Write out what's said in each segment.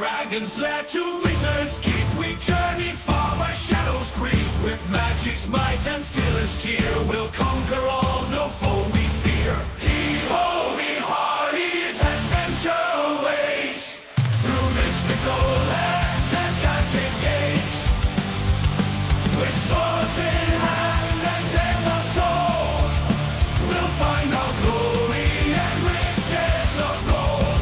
dragon's lair to wizard's keep, we journey far where shadows creep. With magic's might and fearless cheer, we'll conquer all, no foe we fear. Heave-ho, me hearties, adventure awaits through mystical lands and enchanted gates. With swords in hand and tales untold, we'll find our glory and riches of gold.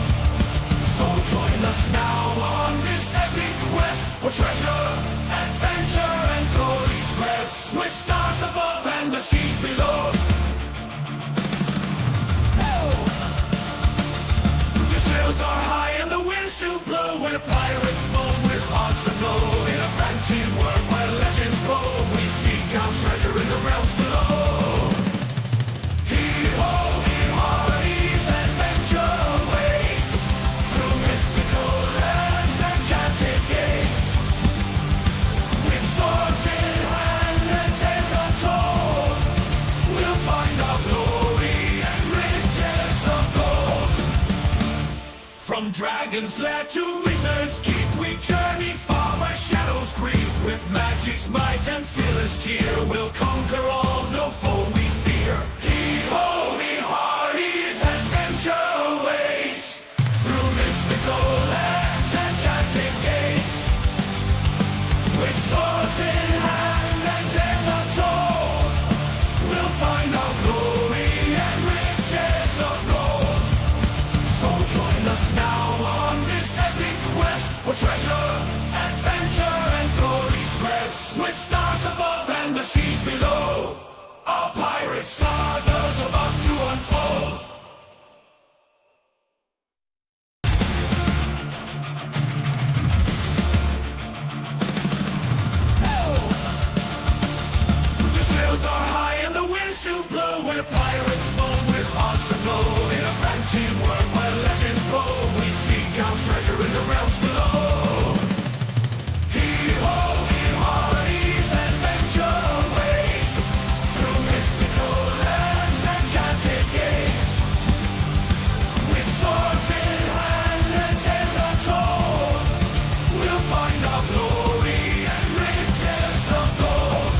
So join us now on this epic quest for treasure, adventure, and glory's crest. With stars above and the seas below. The sails are high and the winds still blow. We're pirates born with hearts aglow. In a frantic world where legends grow, we seek out treasure in the realms below. Heave-ho, me hearties, adventure awaits through mystical lands and enchanted gates. With swords in hand and tales untold, we'll find our glory and riches of gold. From dragon's lair to wizard's keep, we journey far where shadows creep. With magic's might and fearless cheer, we'll conquer all, no foe we fear. Heave-ho, me hearties, adventure awaits through mystical lands and enchanted gates. With swords in hand and tales untold, we'll find our glory and riches of gold. So join us now on this epic quest for treasure, adventure, and glory's crest. With stars above and the seas below, our pirate saga's about to unfold. The sails are high and the winds still blow. We're pirates born with hearts aglow. In a frantic world where legends grow, we seek out treasure in the realms below. Heave-ho, me hearties, adventure awaits through mystical lands and enchanted gates. With swords in hand and tales untold, we'll find our glory and riches of gold.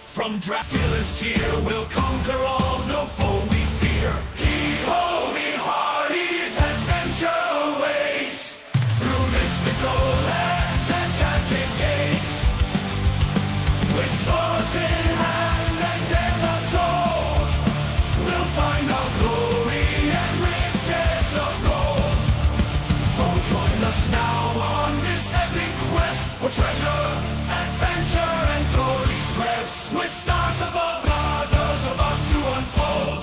From fearless cheer, we'll conquer all, no foe we fear. Heave-ho, me hearties, adventure awaits through mystical lands and enchanted gates. With swords in hand and tales untold, we'll find our glory and riches of gold. So join us now on this epic quest for treasure, adventure, and glory's crest. With stars above, stars about to unfold.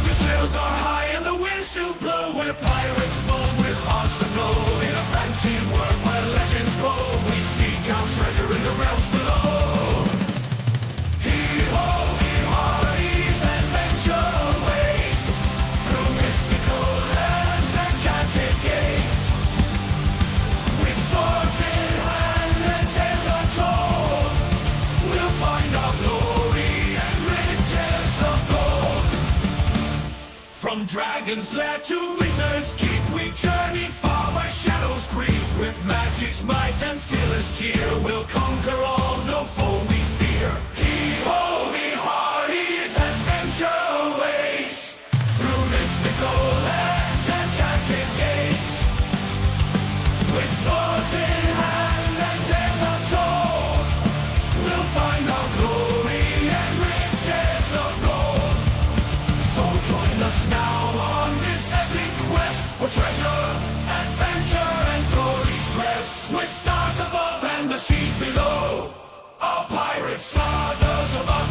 The sails are high and the winds still blow. We're pirates born with hearts aglow. In a frantic world where legends grow, we seek out treasure in the realms below. Heave-ho, me hearties, adventure awaits through mystical lands and enchanted gates. With swords in hand and tales untold, we'll find our glory and riches of gold. From dragon's lair to wizard's keep, we journey far where shadows creep. With magic's might and fearless cheer, we'll conquer all, no foe we fear. Heave-ho, me hearties, adventure awaits through mystical lands and enchanted gates. With swords in hand and tales untold, we'll find our glory and riches of gold. So join us now on this epic quest for treasure, adventure, and glory's crest. With stars above and the seas below, our pirate sagas about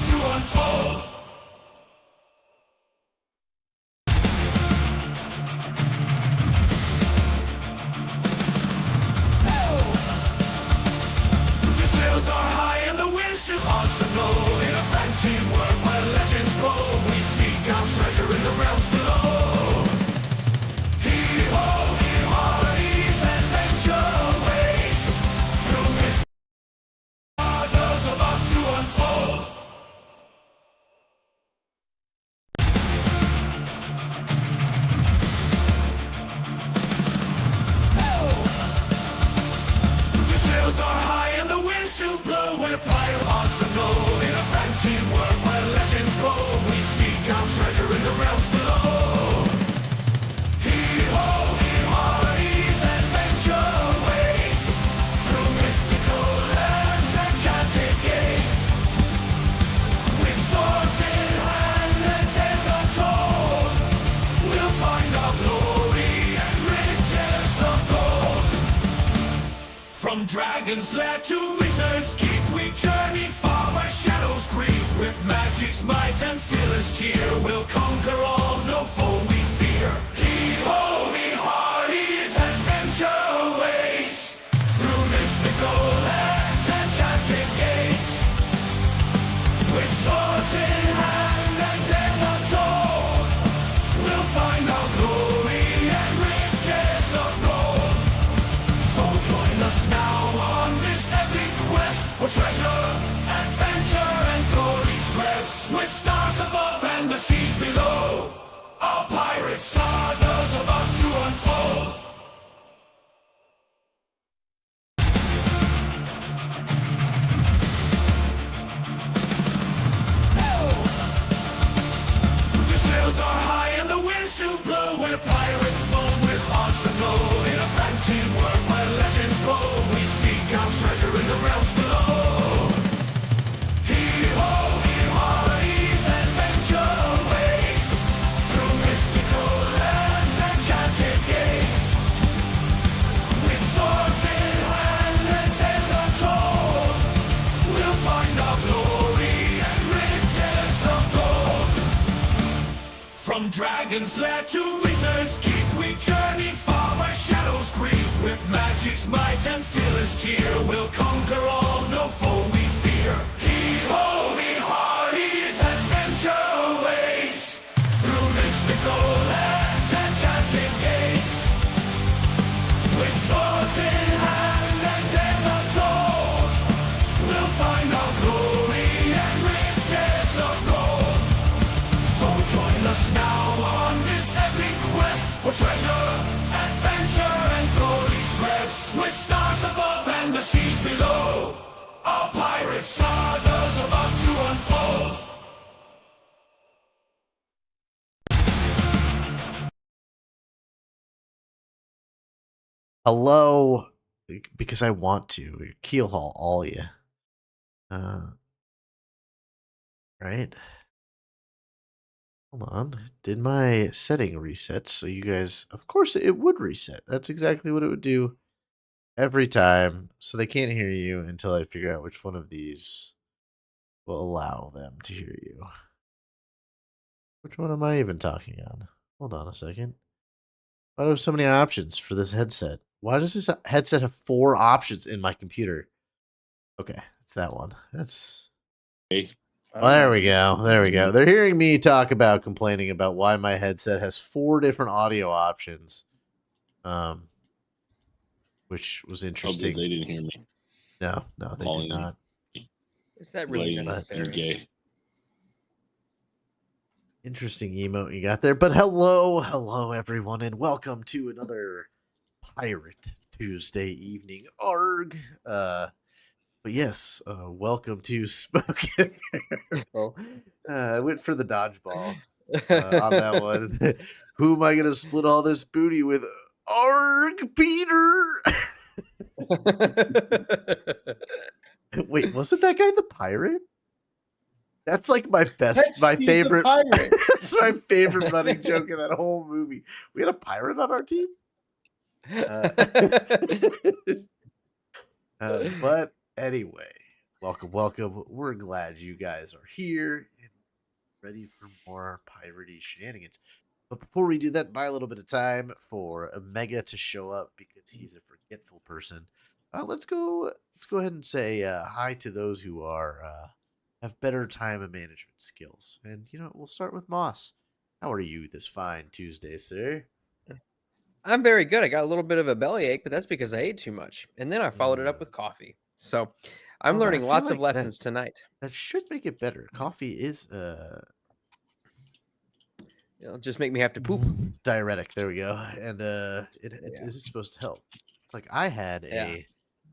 From dragon's lair to wizard's keep, we journey far where shadows creep. With magic's might and fearless cheer, we'll conquer all, no foe we fear. Heave-ho, me hearties, adventure awaits through mystical lands and enchanted gates. With swords in hand and tales untold, we'll find our glory and riches of gold. So join us now on this epic quest for treasure, adventure, and glory's crest. With stars above and the seas below, our pirate saga's about to unfold. The sails are high and the winds do blow. We're pirates born with hearts aglow. In a fantasy world where legends grow, we seek out treasure in the realms below. Heave-ho, me hearties, adventure awaits through mystical lands and enchanted gates. With swords in hand and tales untold, we'll find our glory and riches of gold. From dragon's lair to wizard's keep, we journey far where shadows creep. With magic's might and fearless cheer, we'll conquer all, no foe we fear. Heave-ho, me hearties, adventure awaits through mystical lands and enchanted gates. With swords in hand and tales untold, we'll find our glory and riches of gold. So join us now on this epic quest for treasure, adventure, and glory's crest. With stars above and the seas below, our pirate saga's about to unfold. Hello, because I want to. Keelhaul, all you. Right? Hold on. Did my setting reset so you guys... Of course it would reset. That's exactly what it would do every time. So they can't hear you until I figure out which one of these will allow them to hear you. Which one am I even talking on? Hold on a second. Why do I have so many options for this headset? Why does this headset have 4 options in my computer? Okay, it's that one. That's... Well, there we go. There we go. They're hearing me talk about complaining about why my headset has 4 different audio options. Which was interesting. They didn't hear me. No, they did not. Is that really Blatant necessary? and gay. Interesting emote you got there. But hello everyone, and welcome to another Pirate Tuesday evening ARG. But yes, welcome to Smoke&barrel. I went for the dodgeball on that one. Who am I gonna split all this booty with? ARG Peter. Wait, wasn't that guy the pirate? That's like my favorite. That's my favorite running joke in that whole movie. We had a pirate on our team. But anyway, welcome. We're glad you guys are here and ready for more piratey shenanigans. But before we do that, buy a little bit of time for Mega to show up because he's a forgetful person. Let's go ahead and say hi to those who are have better time and management skills. And we'll start with Moss. How are you this fine Tuesday, sir? I'm very good. I got a little bit of a bellyache, but that's because I ate too much. And then I followed it up with coffee. So I'm learning lots of lessons tonight. That should make it better. Coffee is It'll just make me have to poop. diuretic. There we go. And it is supposed to help. It's like I had a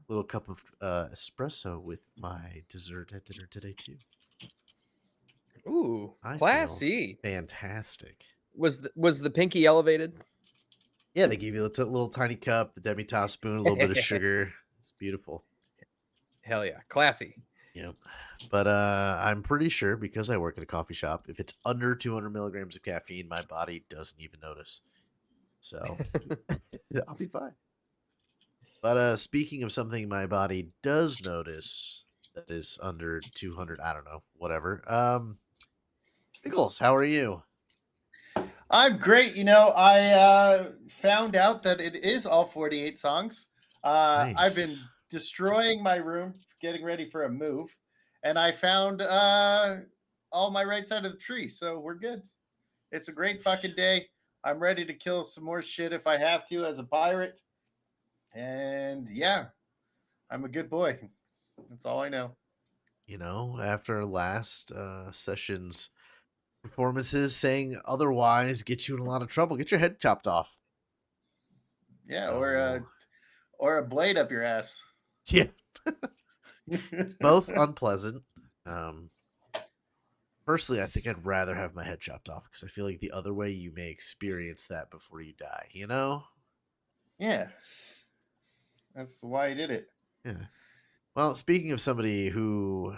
little cup of espresso with my dessert at dinner today too. Ooh, I classy. Fantastic. Was the pinky elevated? Yeah, they gave you a little tiny cup, the demi-tasse spoon, a little bit of sugar. It's beautiful. Hell yeah, classy. Yep. But I'm pretty sure, because I work at a coffee shop, if it's under 200 milligrams of caffeine, my body doesn't even notice. So I'll be fine. But speaking of something my body does notice that is under 200, I don't know, whatever. Biggles, how are you? I'm great. I found out that it is all 48 songs. I've Nice. been destroying my room, getting ready for a move, and I found all my right side of the tree. So we're good. It's a great fucking Nice. day. I'm ready to kill some more shit if I have to as a pirate. And yeah, I'm a good boy. That's all I know. After last session's performances, saying otherwise gets you in a lot of trouble. Get your head chopped off. Yeah, So, or a blade up your ass. yeah, both unpleasant. Um, Personally, I think I'd rather have my head chopped off because I feel like the other way you may experience that before you die. Yeah, that's why I did it. Yeah. Well, speaking of somebody who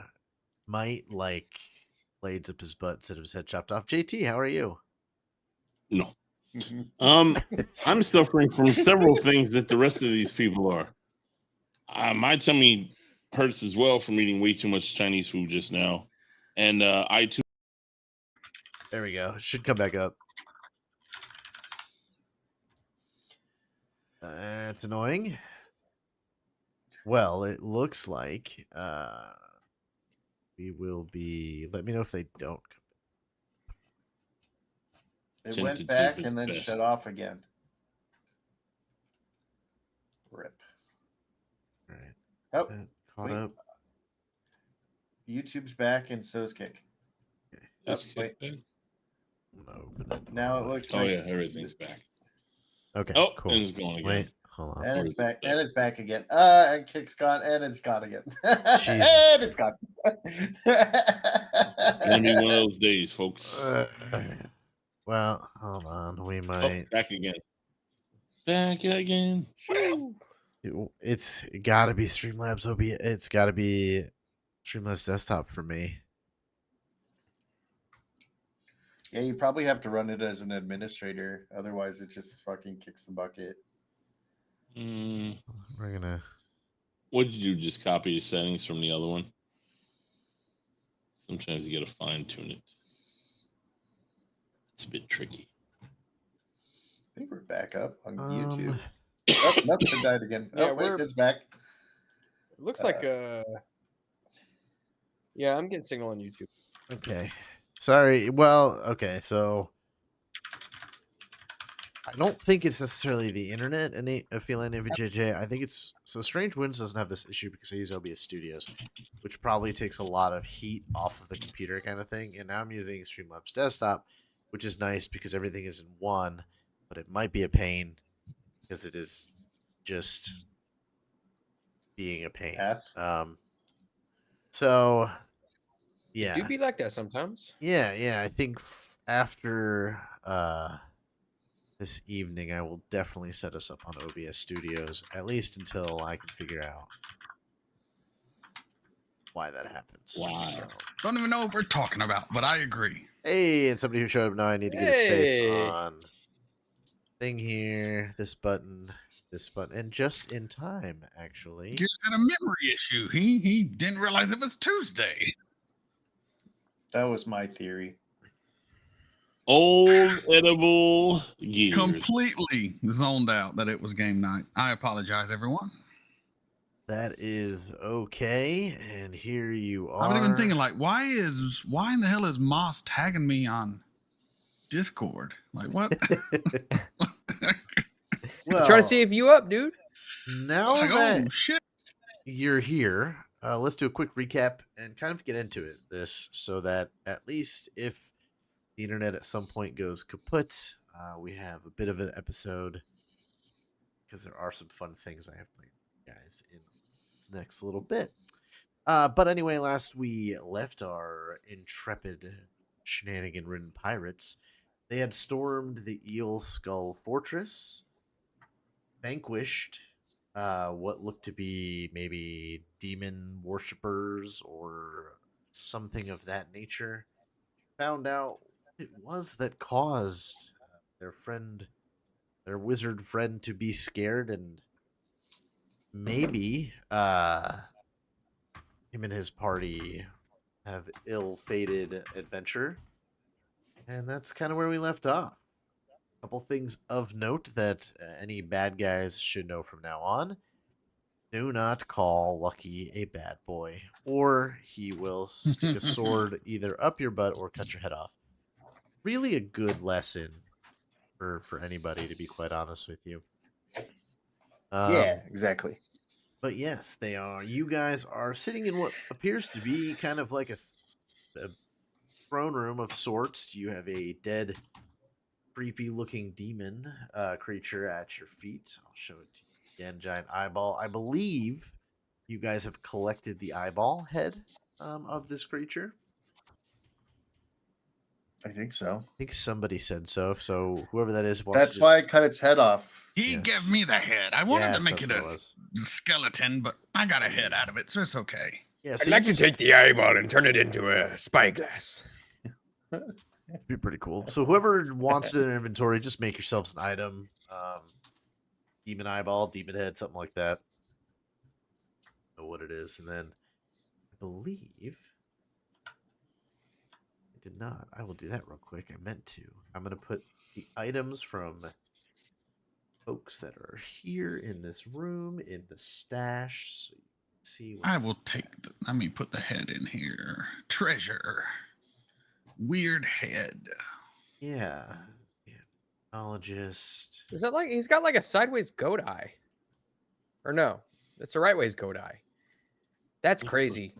might like blades up his butt instead of his head chopped off, JT, how are you? No. I'm suffering from several things that the rest of these people are. My tummy hurts as well from eating way too much Chinese food just now. And I too. There we go. Should come back up. It's annoying. Well, it looks like we will be. Let me know if they don't. It went back and then best. shut off again. Rip. All right. Oh, Caught wait. up. YouTube's back and so's Kick. Okay. Is Oh, wait. Kick back? Open it. Now it looks Oh like yeah, everything's back. Okay. Oh, Cool. and it's going again. Wait. Hold on. and it's back and it's back again. And Kick's gone and it's gone again. And it's gone. It's gonna be one of those days, folks. Well, hold on. We Oh, might. back again. Back again. It's got to be Streamlabs OBS. It's got to be Streamlabs desktop for me. Yeah, you probably have to run it as an administrator. Otherwise, it just fucking kicks the bucket. We're gonna. What did you do? Just copy your settings from the other one? Sometimes you gotta fine tune it. It's a bit tricky. I think we're back up on YouTube. Oh, nope, it died again. Yeah, oh, wait, it's back. It looks like yeah, I'm getting signal on YouTube. Okay. Sorry. Well, okay. So I don't think it's necessarily the internet and feeling of JJ. I think it's so Strange Winds doesn't have this issue because I use OBS Studios, which probably takes a lot of heat off of the computer kind of thing. And now I'm using Streamlabs desktop, which is nice because everything is in one, but it might be a pain because it is just being a pain. Yes. So yeah, It do be like that sometimes. yeah. I think after this evening, I will definitely set us up on OBS Studios, at least until I can figure out why that happens. Wow. So, Don't even know what we're talking about, but I agree. hey, and somebody who showed up now, I need to get a space on thing here, this button, and just in time, actually. You had a memory issue. He didn't realize it was Tuesday. That was my theory. Old edible gears. Completely zoned out that it was game night. I apologize, everyone. That is okay, and here you are. I was even thinking, like, why in the hell is Moss tagging me on Discord? Like, what? Well, Trying to save you up, dude. Now Like, that oh shit. you're here, let's do a quick recap and kind of get into this so that at least if the internet at some point goes kaput, we have a bit of an episode because there are some fun things I have played with you guys in this next little bit. But anyway, last we left our intrepid shenanigan-ridden pirates. They had stormed the Eel Skull Fortress, vanquished what looked to be maybe demon worshippers or something of that nature. Found out it was that caused their wizard friend, to be scared and maybe him and his party have ill-fated adventure, and that's kind of where we left off. A couple things of note that any bad guys should know from now on. Do not call Lucky a bad boy, or he will stick a sword either up your butt or cut your head off. Really a good lesson for anybody, to be quite honest with you. Yeah, exactly. But yes, they are. You guys are sitting in what appears to be kind of like a throne room of sorts. You have a dead, creepy-looking demon creature at your feet. I'll show it to you again. Giant eyeball. I believe you guys have collected the eyeball head of this creature. I think so. I think somebody said so. So whoever that is wants That's to why I just... cut its head off. He Yes. gave me the head. I wanted Yes, to make that's it what a it was. skeleton, but I got a head out of it, so it's okay. Yeah, I'd so like you to just... take the eyeball and turn it into a spyglass. It'd be pretty cool. So whoever wants it in their inventory, just make yourselves an item. Demon eyeball, demon head, something like that. Know what it is, and then I believe I did not. I will do that real quick. I meant to. I'm gonna put the items from folks that are here in this room in the stash. So you can see. What... I will put the head in here. Treasure. Weird head. Yeah. Technologist. Is that like he's got like a sideways goat eye? Or no, that's the right ways goat eye. That's crazy.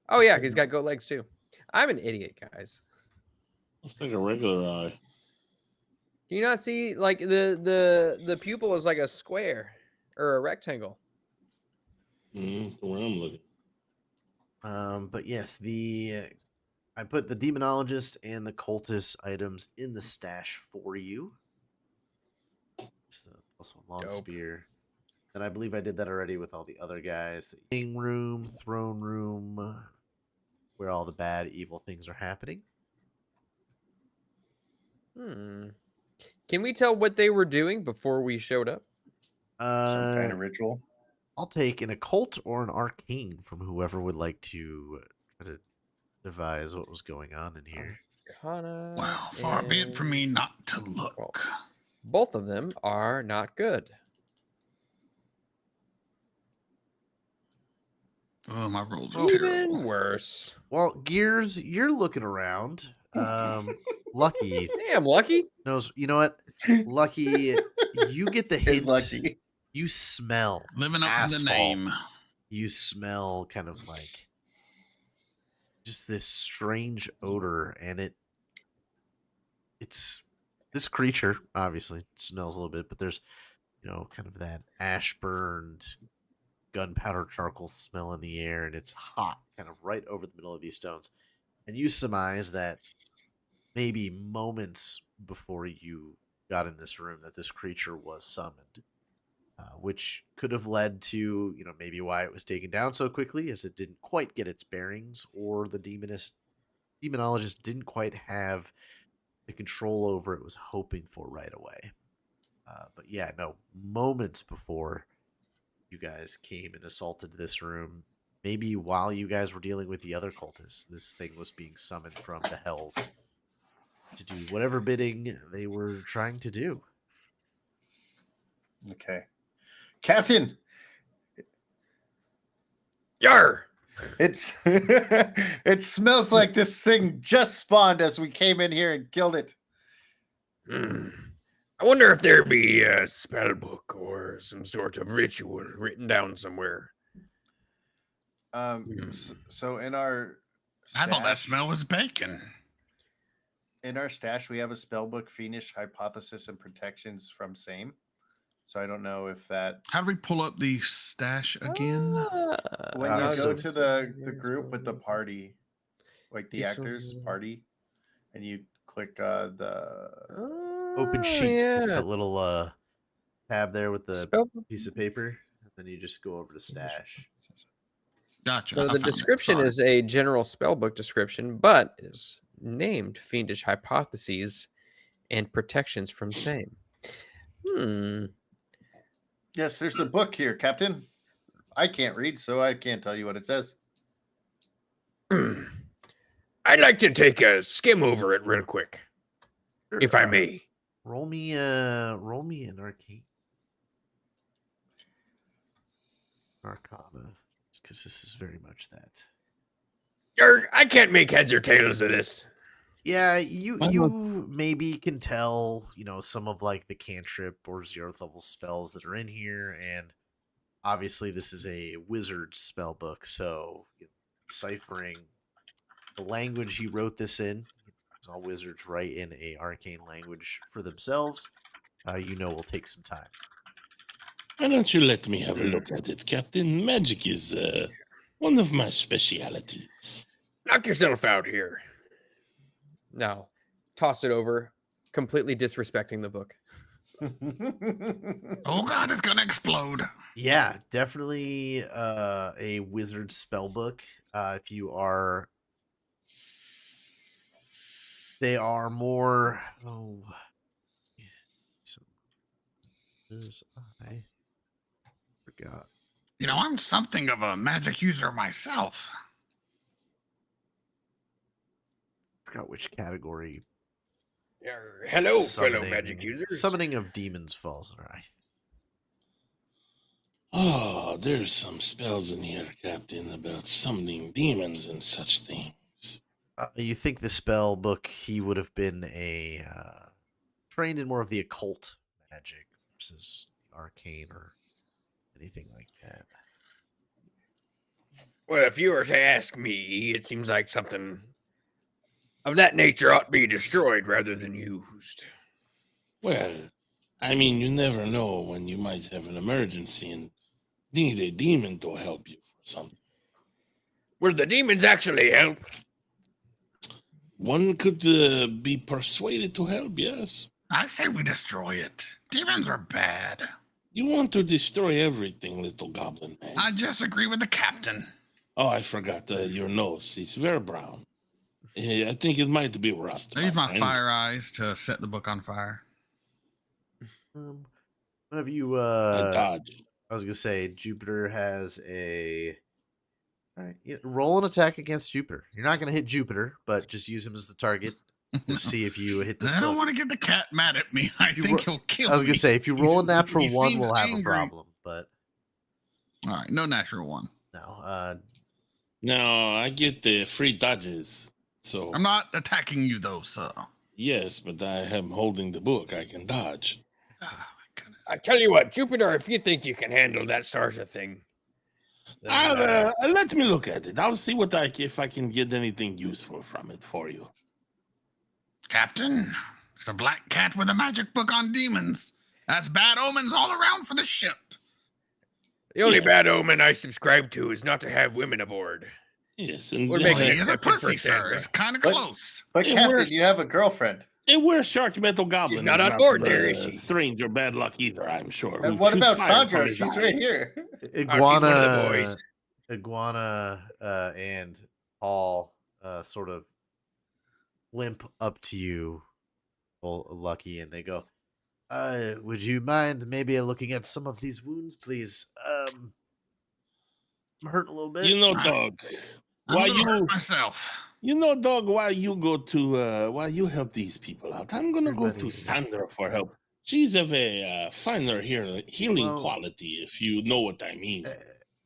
Oh yeah, he's got goat legs too. I'm an idiot, guys. It's like a regular eye. Do you not see like the pupil is like a square or a rectangle? The way I'm looking. But yes, I put the demonologist and the cultist items in the stash for you. It's the +1 long Dope. spear. And I believe I did that already with all the other guys. The king room, throne room, where all the bad, evil things are happening. Can we tell what they were doing before we showed up? Some kind of ritual. I'll take an occult or an arcane from whoever would like to try to devise what was going on in here. Arcana. Well, far be it from me not to look. Both of them are not good. Oh, my rolls are Even terrible. worse. Well, Gears, you're looking around. Lucky Damn, Lucky. knows. You know what? Lucky, you get the hint. Is lucky. You smell Living up to asphalt. the name. You smell kind of like just this strange odor, and it's this creature obviously smells a little bit, but there's kind of that ash burned gunpowder charcoal smell in the air, and it's hot kind of right over the middle of these stones. And you surmise that maybe moments before you got in this room that this creature was summoned, which could have led to maybe why it was taken down so quickly, as it didn't quite get its bearings, or the demonologist didn't quite have the control over it was hoping for right away. But yeah, no, moments before you guys came and assaulted this room, maybe while you guys were dealing with the other cultists, this thing was being summoned from the hells to do whatever bidding they were trying to do. Okay. Captain, Yar. it's it smells like this thing just spawned as we came in here and killed it. I wonder if there be a spell book or some sort of ritual written down somewhere. So in our I thought that stash- smell was bacon. In our stash, we have a spellbook, Fiendish Hypothesis and Protections from Same. So I don't know if that How do we pull up the stash again? when you so go to the group with the party, like the actors party, and you click the Open sheet. It's Yeah. that little tab there with the Spellbook. piece of paper, and then you just go over to stash. Gotcha. So I the found it. description Sorry. is a general spellbook description, but is named Fiendish Hypotheses and Protections from Same. Yes, there's the book here, Captain. I can't read, so I can't tell you what it says. I'd like to take a skim over it real quick, Sure, if I may. roll me an arcana, because this is very much that. I can't make heads or tails of this. Yeah, you Why you maybe can tell, some of like the cantrip or 0th level spells that are in here, and obviously this is a wizard spell book, so ciphering the language he wrote this in. All wizards write in a arcane language for themselves. Will take some time. Why don't you let me have a look at it, Captain? Magic is one of my specialities. Knock yourself out here. No. Toss it over, completely disrespecting the book. Oh God, it's gonna explode. Yeah, definitely a wizard spell book. If you are, they are more. Oh, so I forgot. I'm something of a magic user myself. Forgot which category. Hello, fellow magic users. Summoning of demons falls under. Oh, there's some spells in here, Captain, about summoning demons and such things. You think the spell book, he would have been trained in more of the occult magic versus arcane or anything like that. Well, if you were to ask me, it seems like something of that nature ought to be destroyed rather than used. Well, I mean, you never know when you might have an emergency and need a demon to help you for something. Will the demons actually help? One could be persuaded to help, yes. I say we destroy it. Demons are bad. You want to destroy everything, little goblin man. I just agree with the captain. Oh, I forgot your nose. It's very brown. I think it might be rust. I use my friend. fire eyes to set the book on fire. Whenever you I dodge. I was gonna say Jupiter has a. All right, roll an attack against Jupiter. You're not gonna hit Jupiter, but just use him as the target to see if you hit this. I don't book. want to get the cat mad at me. I you think ro- he'll kill me. I was gonna say if you roll a natural He one, seems we'll have angry. a problem. But All right, no natural one. no, No, I get the free dodges. So I'm not attacking you though, sir. yes, but I am holding the book. I can dodge. Oh my goodness. I tell you what, Jupiter, if you think you can handle that sort of thing, then, Let me look at it. I'll see if I can get anything useful from it for you. Captain, it's a black cat with a magic book on demons. That's bad omens all around for the ship. the only Yeah. bad omen I subscribe to is not to have women aboard. Yes, and We're Well, making he it is a exception for pussy, sir. Sandra. It's kind of But- close. But Hey, Captain, where's- you have a girlfriend. and where's Shark Metal Goblin? not is on board there, is she? Strange or bad luck either, I'm sure. And Who what shoots about fire from Sandra? his She's eye. right here. Iguana, boys. and Paul sort of limp up to you, Lucky, and they go, would you mind maybe looking at some of these wounds, please? I'm hurting a little bit. You know, dog. I'm Why a little hurt you? myself? You know, dog. Why you go to? Why you help these people out? I'm gonna go Everybody- to Sandra for help. She's of a finer healing Well- quality, if you know what I mean.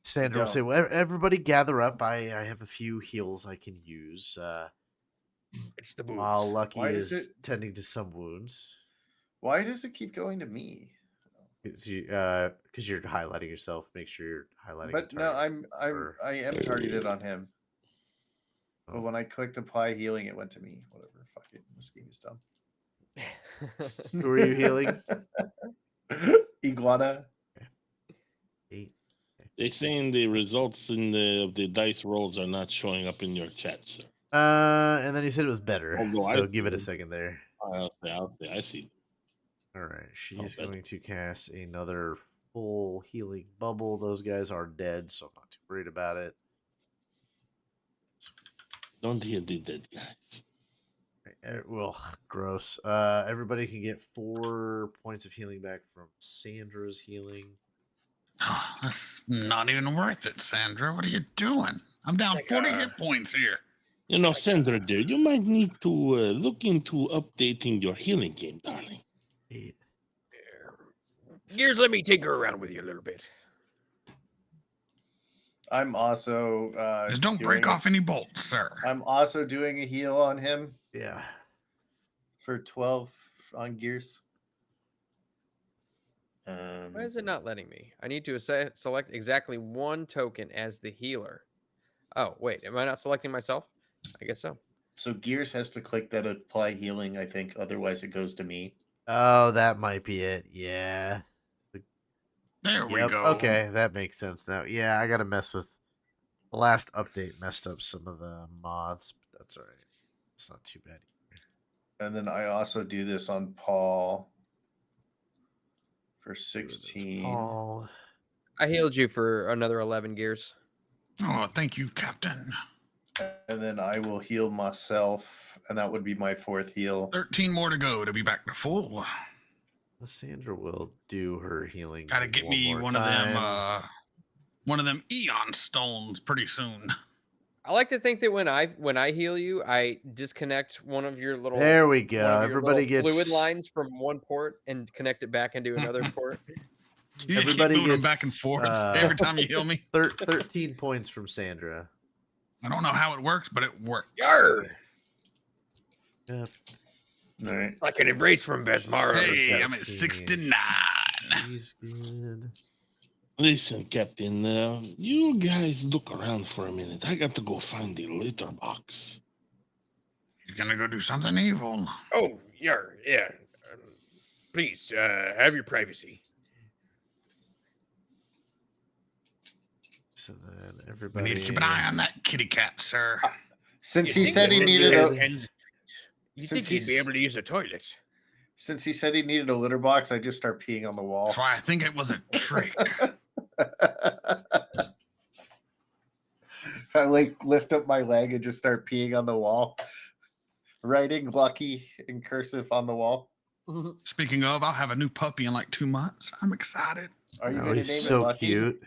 Sandra will Yeah. say, well, everybody gather up. I have a few heals I can use. It's the boobs. While Lucky Why does is it- tending to some wounds. Why does it keep going to me? Because you're highlighting yourself. Make sure you're highlighting. But the no, target. I am targeted on him. Oh. But when I clicked apply healing, it went to me. Whatever. Fuck it. This game is dumb. Who are you healing? Iguana. 8. They're saying the results of the dice rolls are not showing up in your chat, sir. And then he said it was better. Oh, no, I so give it a see. second there. I'll say, I see. All right, she's better. going to cast another full healing bubble. Those guys are dead, so I'm not too worried about it. Don't hear the dead guys. Well, gross. Everybody can get 4 points of healing back from Sandra's healing. That's not even worth it, Sandra. What are you doing? I'm down 40 hit points here. You know, Sandra, dear, you might need to look into updating your healing game, darling. Gears, let me take her around with you a little bit. I'm also Just don't break off any bolts, sir. I'm also doing a heal on him Yeah. for 12 on Gears. Why is it not letting me? I need to select exactly one token as the healer. Oh, wait. Am I not selecting myself? I guess so. So Gears has to click that apply healing, I think. Otherwise, it goes to me. Oh, that might be it. Yeah. There we Yep. go. Okay, that makes sense now. Yeah, I gotta mess with the last update. Messed up some of the mods, but that's all right. It's not too bad. And then I also do this on Paul for Do this, 16. Paul. I healed you for another 11 gears. Oh, thank you, Captain. And then I will heal myself, and that would be my 4th heal. 13 more to go to be back to full. Sandra will do her healing. Gotta get me one of them Eon stones pretty soon. I like to think that when I heal you, I disconnect one of your little There we one go. of your Everybody little gets fluid lines from one port and connect it back into another port. You Everybody keep moving them gets, back and forth every time you heal me. 13 points from Sandra. I don't know how it works, but it works. Yarr! Yep. All right. Like an embrace from Besmar. Hey, I'm at 17. 69. She's good. Listen, Captain, you guys look around for a minute. I got to go find the litter box. You're gonna go do something evil. Oh, yarr, yeah. Please, have your privacy. So then We everybody. need to keep an eye on that kitty cat, sir. Since You he think said he that needed his a, hands- You since think he'd be he's- able to use a toilet? since he said he needed a litter box, I just start peeing on the wall. That's why I think it was a trick. I like lift up my leg and just start peeing on the wall, writing "lucky" in cursive on the wall. Speaking of, I'll have a new puppy in like 2 months. I'm excited. Are you Oh, going to name he's it so Lucky? cute.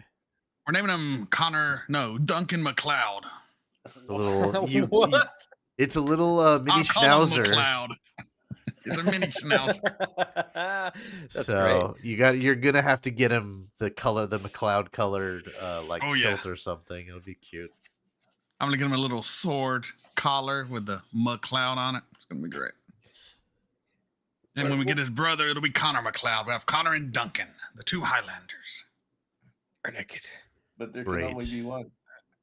We're naming him Duncan McLeod. A little. What? It's a little mini I'll call him schnauzer. McLeod. He's a mini schnauzer. That's So you're gonna have to get him the McLeod colored like Oh, yeah. kilt or something. It'll be cute. I'm gonna get him a little sword collar with the McLeod on it. It's gonna be great. And when we get his brother, it'll be Connor McLeod. We have Connor and Duncan, the 2 Highlanders. I like it. But there can only Great. be one.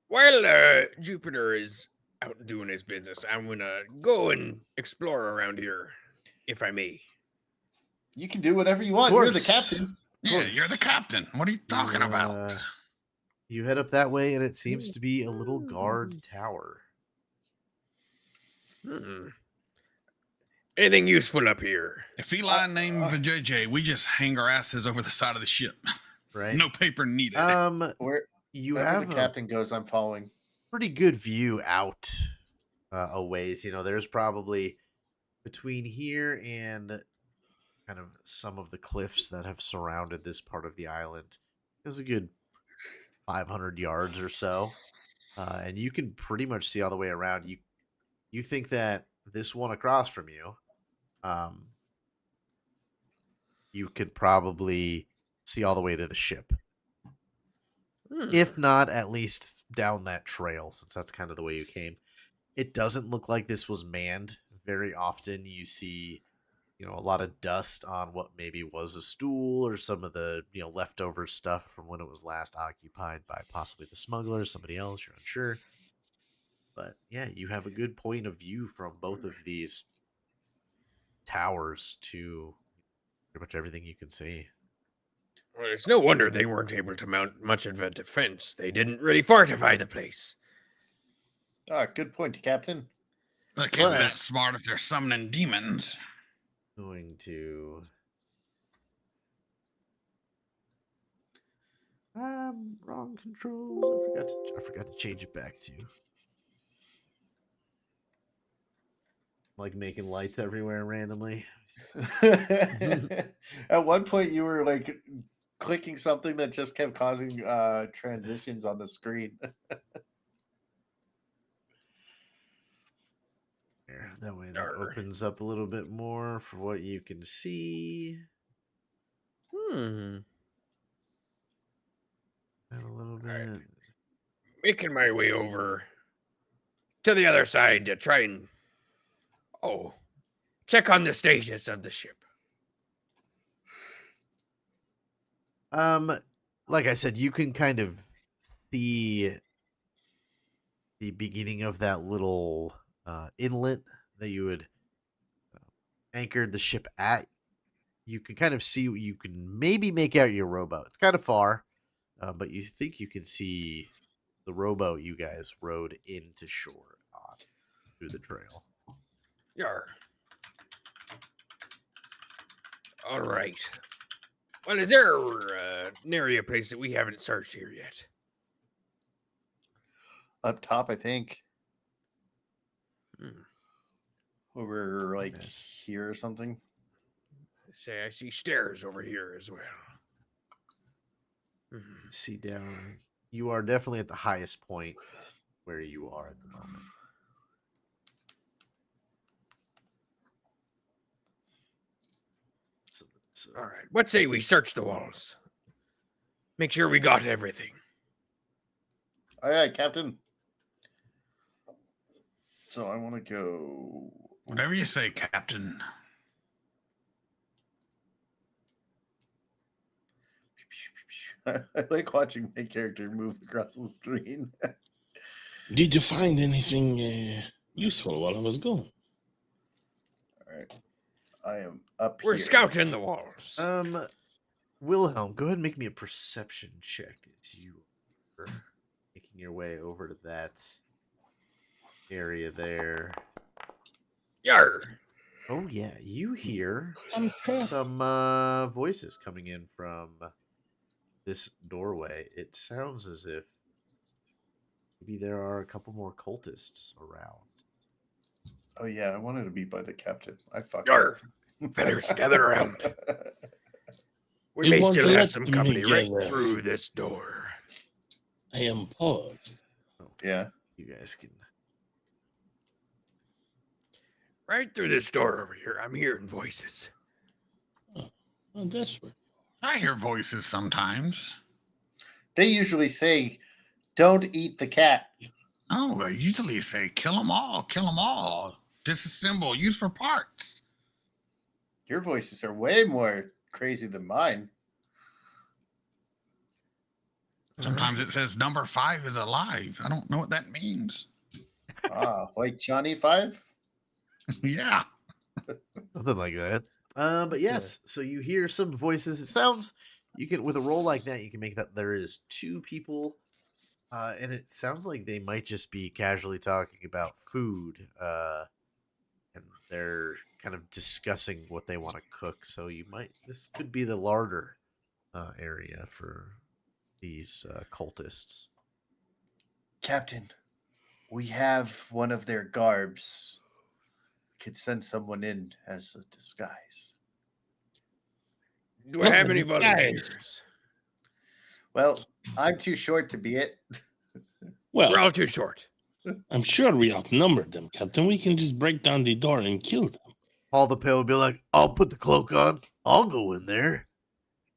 While Jupiter is out doing his business, I'm gonna go and explore around here, if I may. You can do whatever you want. You're the course. captain. Yeah, you're the captain. What are you talking about? You head up that way, and it seems to be a little guard tower. Hmm. Anything useful up here? A feline named JJ, we just hang our asses over the side of the ship. Right. No paper needed. Where You wherever have the a captain goes, I'm following. pretty good view out a ways. You know, there's probably between here and kind of some of the cliffs that have surrounded this part of the island. There's a good 500 yards or so, and you can pretty much see all the way around. You think that this one across from you, you could probably see all the way to the ship. If not, at least down that trail, since that's kind of the way you came. It doesn't look like this was manned. Very often you see, you know, a lot of dust on what maybe was a stool or some of the, you know, leftover stuff from when it was last occupied by possibly the smuggler, somebody else, you're unsure. But yeah, you have a good point of view from both of these towers to pretty much everything you can see. Well, it's no wonder they weren't able to mount much of a defense. They didn't really fortify the place. Ah, good point, Captain. They can't be But- that smart if they're summoning demons. Going to wrong controls. I forgot to change it back to like making lights everywhere randomly. At one point, you were like clicking something that just kept causing transitions on the screen. There, that way that opens up a little bit more for what you can see. Hmm. And a little bit. Alright. Making my way over to the other side to try and check on the status of the ship. Like I said, you can kind of see the beginning of that little inlet that you would anchored the ship at. You can kind of see, you can maybe make out your rowboat. It's kind of far, but you think you can see the rowboat you guys rode into shore on through the trail. Yar. All right. Well, is there an area place that we haven't searched here yet? Up top, I think. Hmm. Over like Yes. here or something. Say, I see stairs over here as well. Hmm. See down. You are definitely at the highest point where you are at the moment. So All right. What say we search the walls? Make sure we got everything. All right, Captain. So I want to go. Whatever you say, Captain. I like watching my character move across the screen. Did you find anything useful while I was gone? All right. I am up We're here. scouting the walls. Wilhelm, go ahead and make me a perception check as you are making your way over to that area there. Yar. Oh yeah, you hear Okay. some voices coming in from this doorway. It sounds as if maybe there are a couple more cultists around. Oh yeah, I wanted to be by the captain. I fucked Yar. up. Fellas, gather around. We You may want still to have let some me company right gather. through this door. I am paused. Yeah. You guys can. Right through this door over here. I'm hearing voices. Oh, that's right. I hear voices sometimes. They usually say, "Don't eat the cat." Oh, they usually say, kill them all, kill them all. Disassemble, use for parts. Your voices are way more crazy than mine. Sometimes it says number 5 is alive. I don't know what that means. Like Johnny 5? Yeah. Something like that. But yes, so you hear some voices. It sounds, you can, with a roll like that, you can make that there is 2 people, and it sounds like they might just be casually talking about food, and they're kind of discussing what they want to cook. So this could be the larder area for these cultists. Captain, we have one of their garbs. Could send someone in as a disguise. Do I have any Guys. volunteers? Well, I'm too short to be it. We're Well, all too short. I'm sure we outnumbered them, Captain. We can just break down the door and kill them. Paul the Pale would be like, I'll put the cloak on. I'll go in there.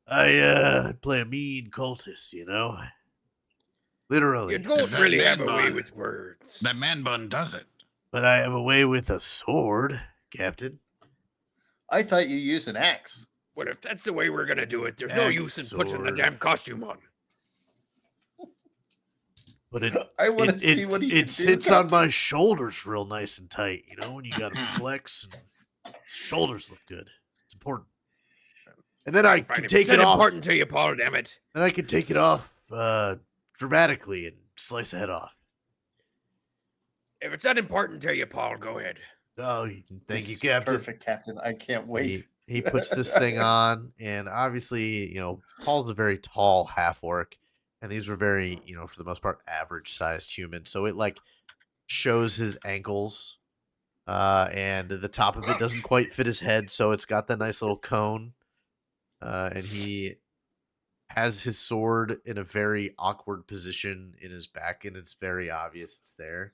I play a mean cultist, you know? Literally. You don't Is that really man have a way bun? with words. That man bun does it. But I have a way with a sword, Captain. I thought you used an axe. Well, if that's the way we're gonna do it, there's no Axe, use in putting the sword. damn costume on. But I want to see what he can do. it sits on my shoulders real nice and tight, you know, when you got to flex and shoulders look good. It's important. And then I Fine, can if take it's it not off. important to you, Paul, damn it. Then I can take it off dramatically and slice a head off. If it's not important to you, Paul, go ahead. Oh, thank This you, is Captain. Perfect, Captain. I can't wait. He puts this thing on, and obviously, you know, Paul's a very tall half orc, and these were very, you know, for the most part, average sized humans. So it like shows his ankles, and the top of it doesn't quite fit his head, so it's got that nice little cone, and he has his sword in a very awkward position in his back, and it's very obvious it's there.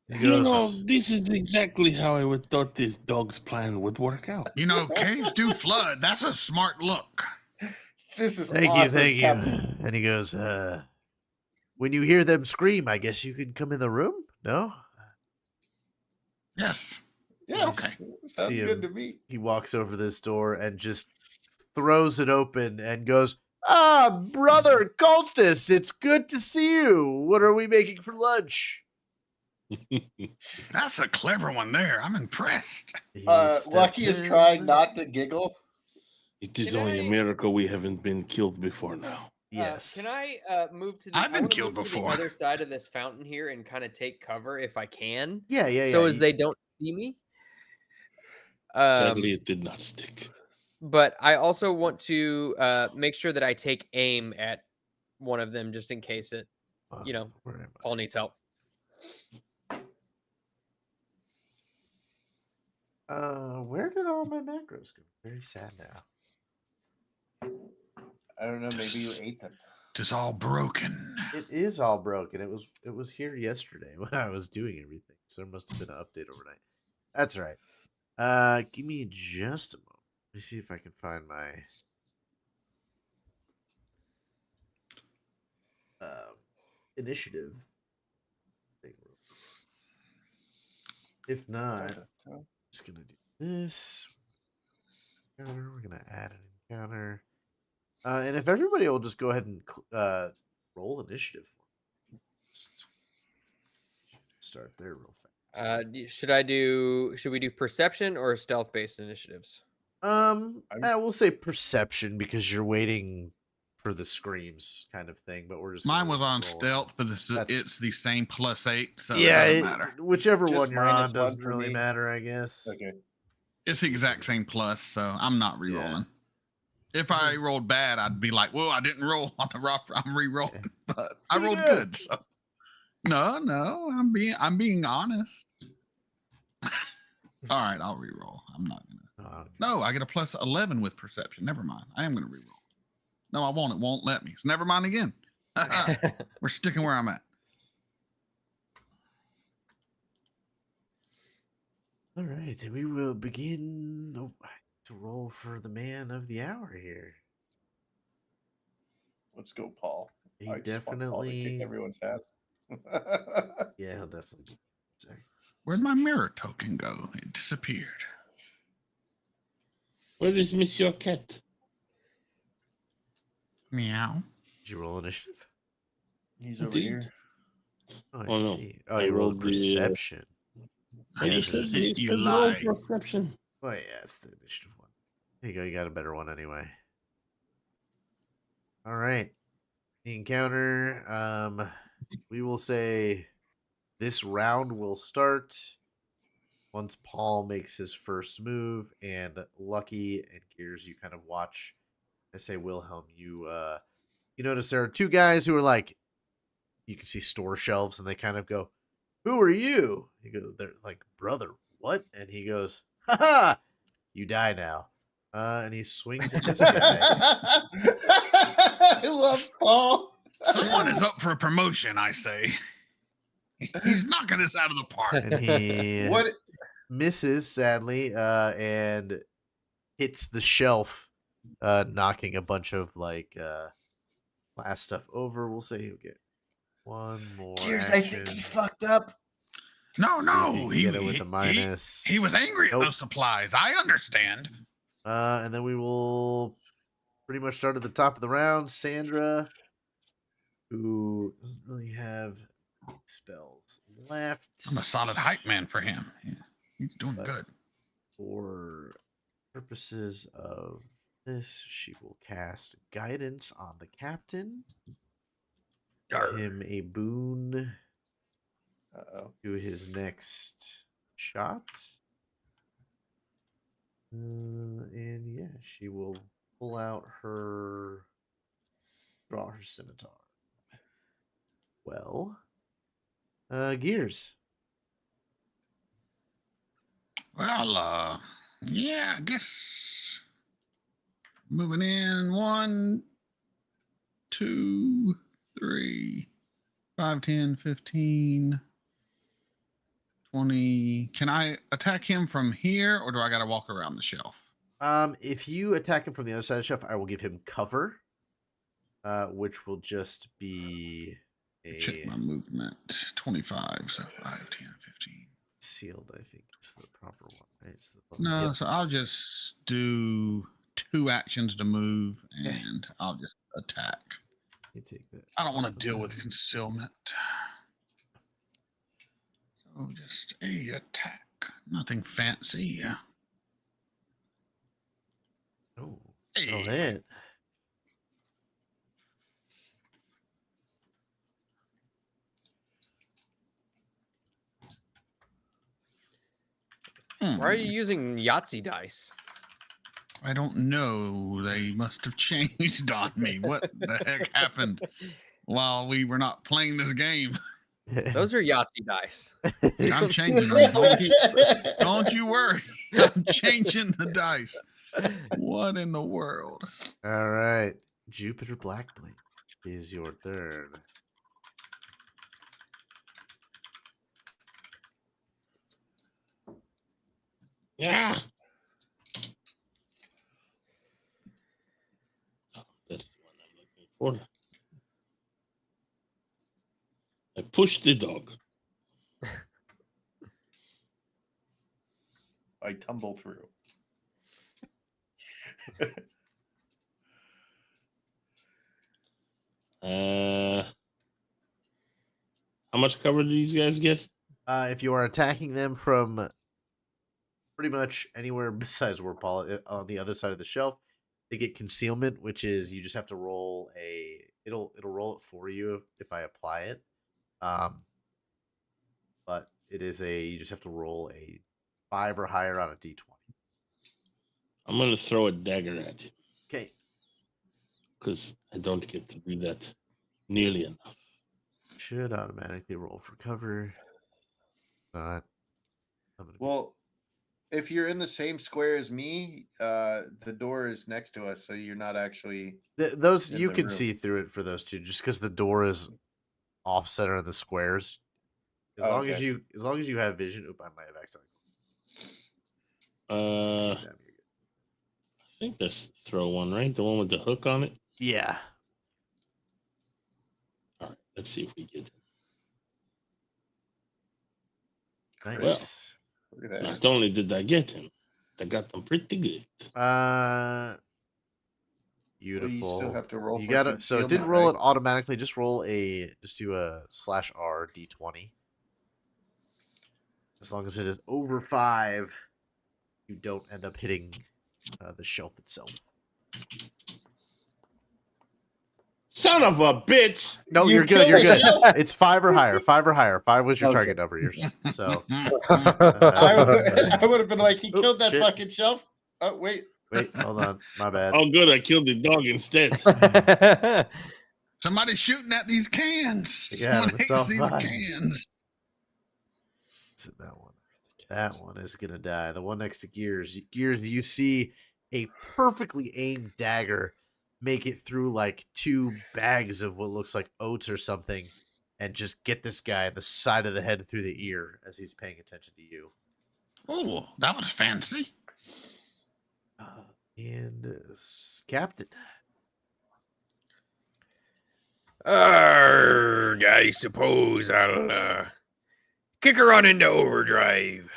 He You know, goes, this is exactly how I would thought this dog's plan would work out. You know, caves do flood. That's a smart look. This is "Thank awesome, you, Captain. And he goes, when you hear them scream, I guess you can come in the room? No? Yes. Yes, Okay. sounds See good him. to me. He walks over to this door and just throws it open and goes, "Ah, brother Cultus, it's good to see you. What are we making for lunch?" That's a clever one there. I'm impressed. He Lucky steps is trying in. not to giggle. It is Can only a I- miracle we haven't been killed before now. Yes. Can I move to the? I've been I wanna killed move to before. the other side of this fountain here and kind of take cover if I can, Yeah. so as they don't see me. Sadly, it did not stick. But I also want to make sure that I take aim at one of them just in case it, you know, Where am I? Paul needs help. Where did all my macros go? Very sad now. I don't know. Maybe you ate them. It's all broken. It is all broken. It was here yesterday when I was doing everything. So there must have been an update overnight. That's all right. Give me just a moment. Let me see if I can find my initiative thing. If not, I'm just gonna do this. We're gonna add an encounter. And if everybody will just go ahead and roll initiative for me. Just start there real fast. Should we do perception or stealth based initiatives? We'll say perception because you're waiting for the screams kind of thing, but we're just Mine gonna was on roll. stealth, but That's- it's the same +8, so Yeah, it doesn't matter. whichever Just one you're on minus one doesn't for really me. matter, I guess. Okay. It's the exact same plus, so I'm not re-rolling. If I is- rolled bad, I'd be like, "Well, I didn't roll on the rock. I'm re-rolling." But I Pretty rolled good. good. So no, I'm being honest. All right, I'll re-roll. I'm not gonna. Okay. No, I get a +11 with perception. Never mind. I am gonna re-roll. No, I won't. It won't let me. So never mind again. We're sticking where I'm at. All right, and we will begin to roll for the man of the hour here. Let's go, Paul. He I just want Paul to kick definitely, everyone's ass. yeah, he'll definitely. Sorry. Where'd my mirror token go? It disappeared. Where is Monsieur Cat? Meow. Did you roll initiative? He's over Indeed. here. Oh, I Oh, no. see. Oh, I you rolled rolled the, perception. I You just said said you roll lied. perception. Oh yeah, it's the initiative one. There you go. You got a better one anyway. All right. The encounter. We will say this round will start once Paul makes his first move, and Lucky and Gears, you kind of watch. I say Wilhelm, you notice there are two guys who are like, you can see store shelves, and they kind of go, "Who are you?" He goes, "They're like, brother, what?" And he goes, "Ha ha, you die now." And he swings at this guy. I love Paul. Someone is up for a promotion, I say. He's knocking this out of the park. And he What? misses, sadly, and hits the shelf, knocking a bunch of like glass stuff over. We'll say he'll get one more Gears, I action. think he fucked up. No, See if no. you can get it with the minus. He was angry Nope. at those supplies. I understand. And then we will pretty much start at the top of the round. Sandra, who doesn't really have spells left. I'm a solid hype man for him. Yeah, he's doing But- good. For purposes of this, she will cast guidance on the captain. Give him a boon Uh-oh. to his next shot. And yeah, she will pull out draw her scimitar. Well, Gears. Well, yeah, I guess moving in 1, 2, 3, 5, 10, 15, 20. Can I attack him from here, or do I got to walk around the shelf? If you attack him from the other side of the shelf, I will give him cover, which will just be Check my movement. 25, so 5, 10, 15. sealed, I think is the proper one. Right? It's the No, yep. so I'll just do 2 actions to move, and I'll just attack. You take that. I don't want to deal with concealment. So just a attack. Nothing fancy. Oh, Hey. hit. Why are you using Yahtzee dice? I don't know. They must have changed on me. What the heck happened while we were not playing this game? Those are Yahtzee dice. I'm changing them. Don't you worry. I'm changing the dice. What in the world? All right, Jupiter Blackblade is your turn. Yeah. Oh, that's the one I'm looking for. I pushed the dog. I tumble through. How much cover do these guys get? If you are attacking them from pretty much anywhere besides where Paul on the other side of the shelf, they get concealment, which is you just have to roll a. It'll roll it for you if I apply it. But it is you just have to roll a 5 or higher on a d20. I'm gonna throw a dagger at him Okay. because I don't get to do that nearly enough. Should automatically roll for cover. Not. Well, if you're in the same square as me, the door is next to us, so you're not actually. Those in you the can room. see through it for those two, just because the door is off center of the squares. As Oh, long okay. as you have vision. Oop, I might have accidentally. I See them. think that's throw one, right? The one with the hook on it. Yeah. All right, let's see if we get it. Nice. Look at that. Not only did I get him, I got them pretty good. Beautiful. You still have to roll. You for gotta. So it didn't concealment, roll right? it automatically. Just roll just do a /R d20. As long as it is over 5, you don't end up hitting the shelf itself. Son of a bitch! No, You you're good. You're killed good. the shelf. It's 5 or higher. 5 or higher. 5 was your Okay. target number. So I would have been like, he Oop, killed that shit. fucking shelf. Oh wait. wait, hold on. My bad. Oh, good, I killed the dog instead. Somebody's shooting at these cans. Yeah, Someone it's hates all these fine. cans. Is it that one? That one is gonna die. The one next to Gears. Gears, you see a perfectly aimed dagger make it through like 2 bags of what looks like oats or something, and just get this guy in the side of the head through the ear as he's paying attention to you. Oh, that was fancy. Captain. I suppose I'll kick her on into overdrive.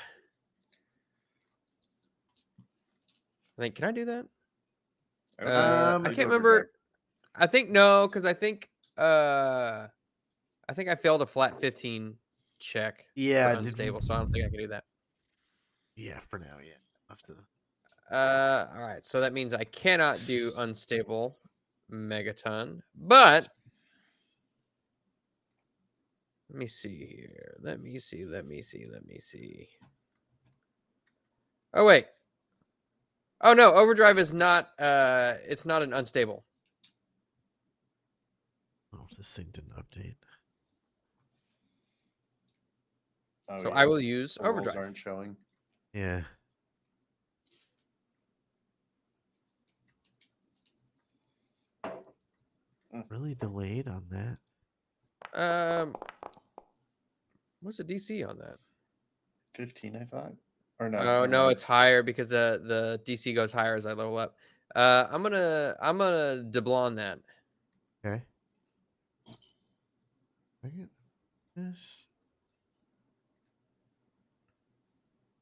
I think, can I do that? I Overdrive. can't remember. I think no, because I think I failed a flat 15 check. Yeah, for unstable, so I don't think I can do that. Yeah, for now, yeah. I'll have to. All right, so that means I cannot do unstable megaton, but let me see here. Let me see. Oh wait. Oh no, overdrive is not. It's not an unstable. Oh, this thing didn't update. Oh, So yeah. I will use The rolls overdrive. aren't showing. Yeah. Really really delayed on that. What's the DC on that? 15, I thought. Or no? Oh never no, mind. it's higher because the DC goes higher as I level up. I'm gonna Dubloon that. Okay. I get this.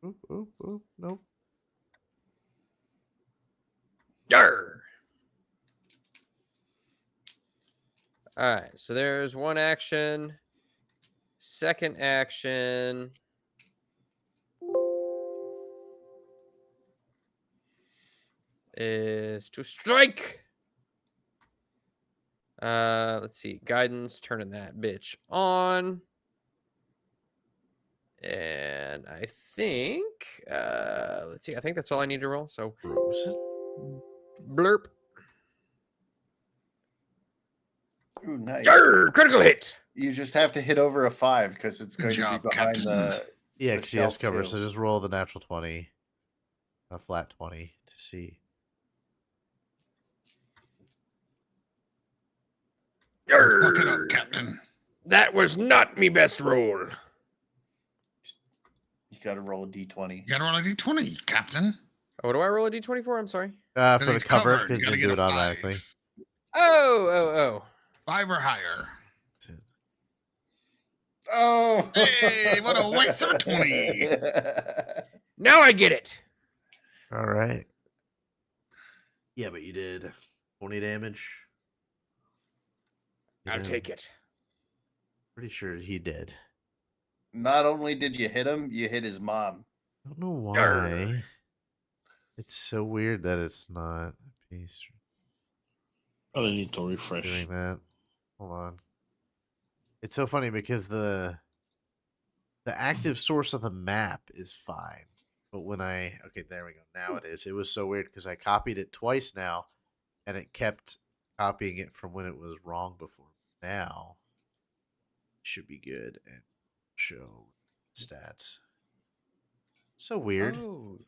Oop, oop, oop. Nope. Yarr! All right, so there's one action. Second action. Is to strike. Let's see. Guidance, turning that bitch on. And I think, let's see. I think that's all I need to roll. So, Frozen. blurp. Ooh, nice. Yarr! Critical hit. You just have to hit over a 5 because it's Good going job, to be behind Captain. the. Yeah, the because he has stealth cover. too. So just roll the natural 20, a flat 20 to see. Fuck it Yarr! up, Captain. That was not me best roll. You got to roll a d20. You gotta roll a d20, Captain. Oh, what do I roll a d20 for? I'm sorry. For the it's cover, covered. because You you gotta didn't do get it a automatically. 5. Oh. 5 or higher. Oh! Hey, what a waste of a 20. Now I get it. All right. Yeah, but you did 20 damage. I'll take it. Pretty sure he did. Not only did you hit him, you hit his mom. I don't know why. Yarr. It's so weird that it's not a piece Probably need to refresh. doing that. Hold on. It's so funny because the active source of the map is fine. But when okay, there we go. Now it is. It was so weird because I copied it twice now and it kept copying it from when it was wrong before. Now it should be good and show stats. So weird. Oh,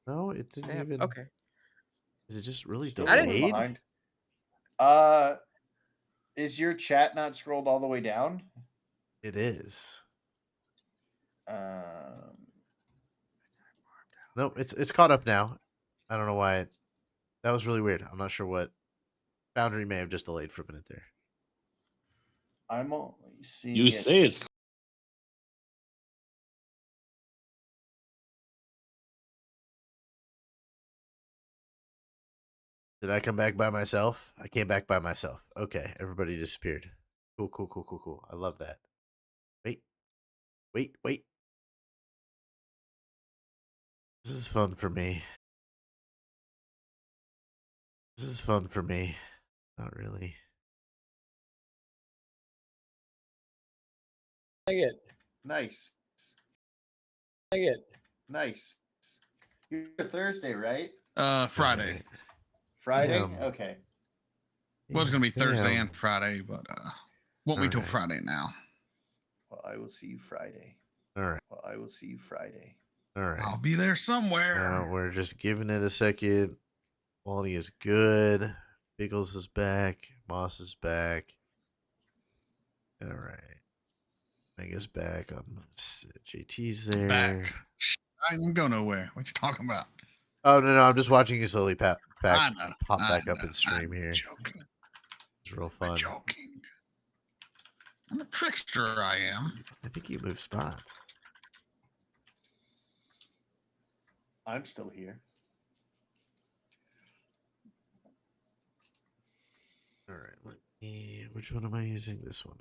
No, it didn't snap. even. Okay. Is it just really Still I didn't- delayed? behind. Is your chat not scrolled all the way down? It is. Nope, it's caught up now. I don't know why that was really weird. I'm not sure what Boundary may have just delayed for a minute there. I'm only seeing. You it. say it's Did I come back by myself? I came back by myself. Okay, everybody disappeared. Cool. I love that. Wait. This is fun for me. Not really. I get. Nice. I get. Nice. You're Thursday, right? Friday. Friday? Damn. Okay. Well, it's gonna be Thursday Damn. and Friday, but won't be till Alright. Friday now. Well, I will see you Friday. All right. I'll be there somewhere. We're just giving it a second. Quality is good. Biggles is back. Moss is back. All right. Mega's back. JT's there. Back. I didn't go nowhere. What you talking about? Oh no, I'm just watching you slowly pop I know, back I up in know, stream I'm here. Joking. It's real I'm fun. joking. I'm a trickster. I am. I think you move spots. I'm still here. All right. Let me. Which one am I using? This one.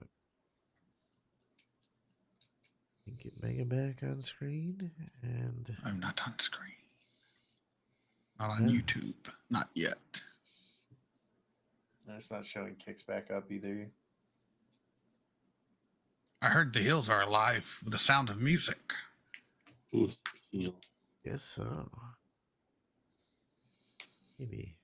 Get Mega back on screen and. I'm not on screen. Not on Yeah. YouTube. Not yet. It's not showing kicks back up either. I heard the hills are alive with the sound of music. who's heal. Guess so. Maybe.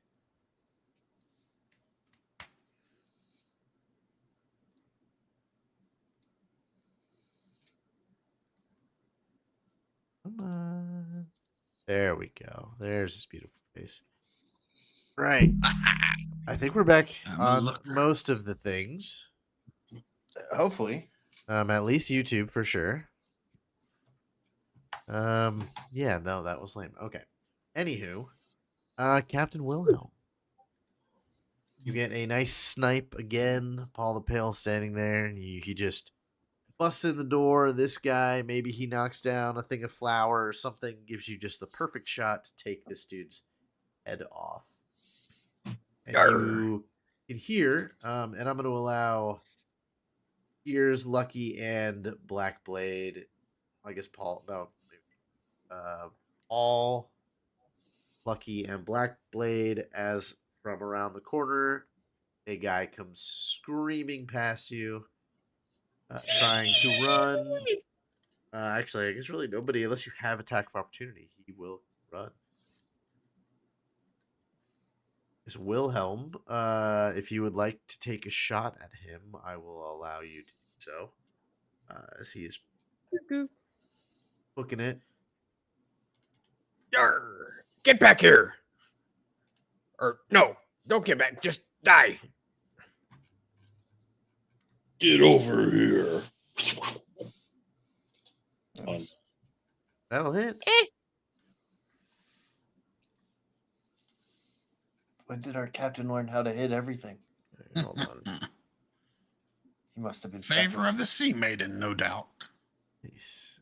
Come on. There we go. There's his beautiful face. Right. I think we're back I'm a on looker. most of the things. Hopefully. At least YouTube for sure. Yeah, no, that was lame. Okay. Anywho, Captain Wilhelm. You get a nice snipe again. Paul the Pale standing there, and he just busts in the door. This guy, maybe he knocks down a thing of flour or something, gives you just the perfect shot to take this dude's head off. And you can hear, and I'm going to allow Ears, Lucky, and Blackblade. I guess Paul, no, Paul, Lucky, and Blackblade as from around the corner. A guy comes screaming past you, trying to run. Actually, I guess really nobody, unless you have attack of opportunity, he will run. It's Wilhelm. If you would like to take a shot at him, I will allow you to do so. As he is booking it. Yarr! Get back here! Or no, don't get back. Just die. Get over here. That'll hit. When did our captain learn how to hit everything? Hold on. He must have been Favor of the Sea Maiden, no doubt. Nice.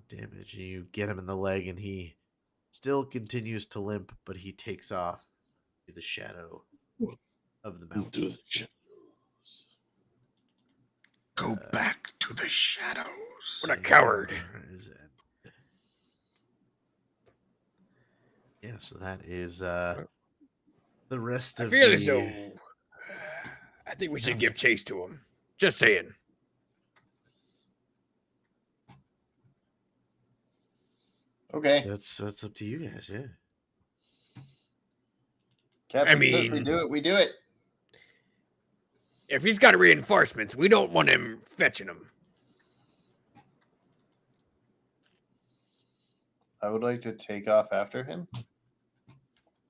Damage. You get him in the leg, and he still continues to limp, but he takes off to the shadow of the mountain. Into the shadows. Go back to the shadows. What a coward. Yeah, so that is the rest I of feel the... as though I think we should give chase to him. Just saying. Okay. That's up to you guys, yeah. Captain says we mean- do it. We do it. If he's got reinforcements, we don't want him fetching them. I would like to take off after him.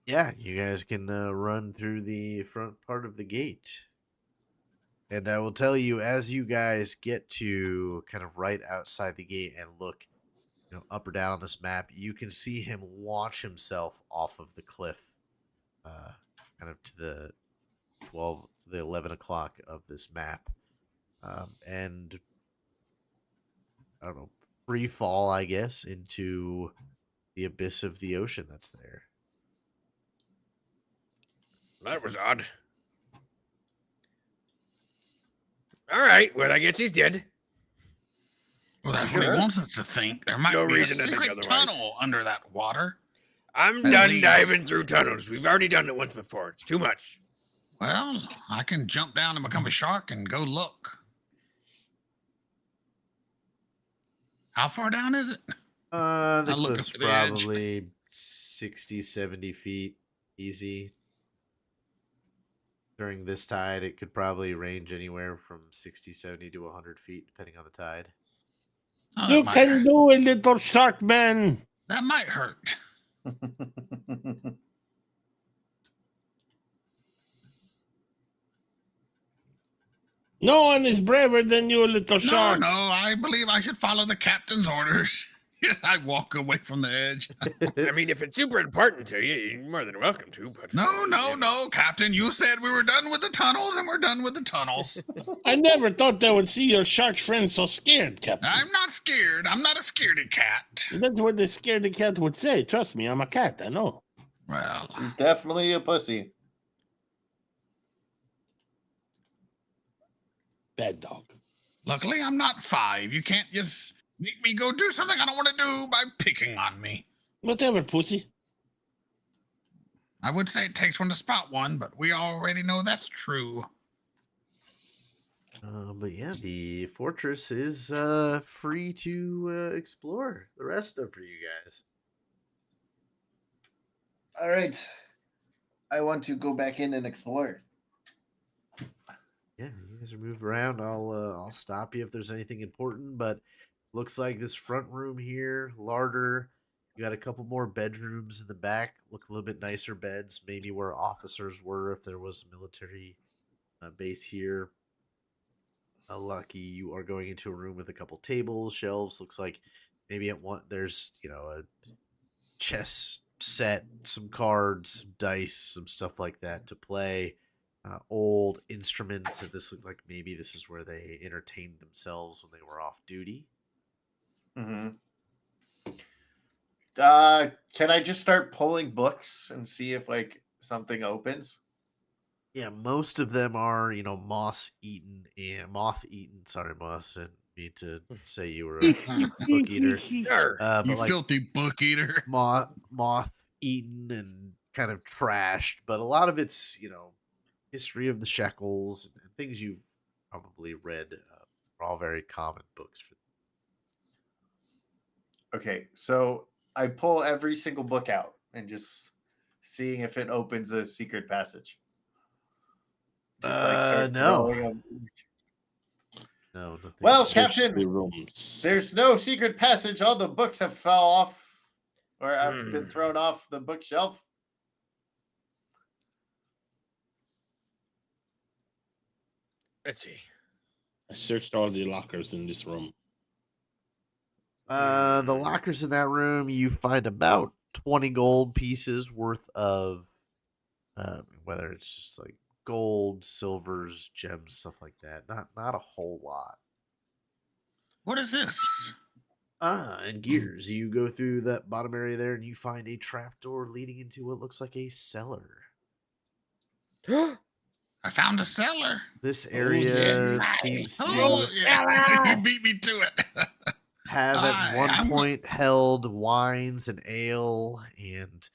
Yeah, you guys can run through the front part of the gate. And I will tell you, as you guys get to kind of right outside the gate and look, up or down on this map, you can see him launch himself off of the cliff, kind of to the 11 o'clock of this map, and I don't know, free fall, I guess, into the abyss of the ocean that's there. That was odd. All right, well, I guess he's dead. Well, that's what he wants us to think. There might No be a reason to think secret otherwise. tunnel under that water. I'm At done least. diving through tunnels. We've already done it once before. It's too much. Well, I can jump down and become a shark and go look. How far down is it? The I'll look cliff's up to the edge. probably 60, 70 feet easy. During this tide, it could probably range anywhere from 60, 70 to 100 feet, depending on the tide. Oh, that You might can hurt. do it, little shark man. That might hurt. No one is braver than you, little No, shark. no, I believe I should follow the captain's orders. I walk away from the edge. I mean, if it's super important to you, you're more than welcome to. But No, Captain. You said we were done with the tunnels, and we're done with the tunnels. I never thought I would see your shark friend so scared, Captain. I'm not scared. I'm not a scaredy cat. That's what the scaredy cat would say. Trust me, I'm a cat. I know. Well, He's definitely a pussy. Bad dog. luckily I'm not 5. You can't just make me go do something I don't want to do by picking on me. Whatever, pussy. I would say it takes one to spot one, but we already know that's true. But yeah, the fortress is free to explore. The rest of for you guys. All right. I want to go back in and explore. Yeah, you guys are moving around. I'll stop you if there's anything important. But looks like this front room here, larder, You got a couple more bedrooms in the back. Look a little bit nicer beds, maybe where officers were if there was a military base here. Lucky you are going into a room with a couple tables, shelves. Looks like maybe at one there's a chess set, some cards, some dice, some stuff like that to play. Old instruments. And this looked like maybe this is where they entertained themselves when they were off duty. Mm-hmm. Can I just start pulling books and see if like something opens? Yeah, most of them are, moth-eaten. Sorry, moss. I didn't mean to say you were a book eater. Sure. But You like filthy book eater. moth-eaten and kind of trashed. But a lot of it's, history of the Shackles and things you've probably read. Are all very common books. Okay, so I pull every single book out and just seeing if it opens a secret passage. Just like start no. throwing them. No, nothing. Well, Search Captain, the rooms. there's no secret passage. All the books have fell off or have been thrown off the bookshelf. Let's see. I searched all the lockers in this room. The lockers in that room, you find about 20 gold pieces worth of, whether it's just like gold, silvers, gems, stuff like that. Not a whole lot. What is this? And gears. You go through that bottom area there, and you find a trapdoor leading into what looks like a cellar. I found a cellar. This area nice. seems to Oh, yeah. You beat me to it. have at one I'm- point held wines and ale and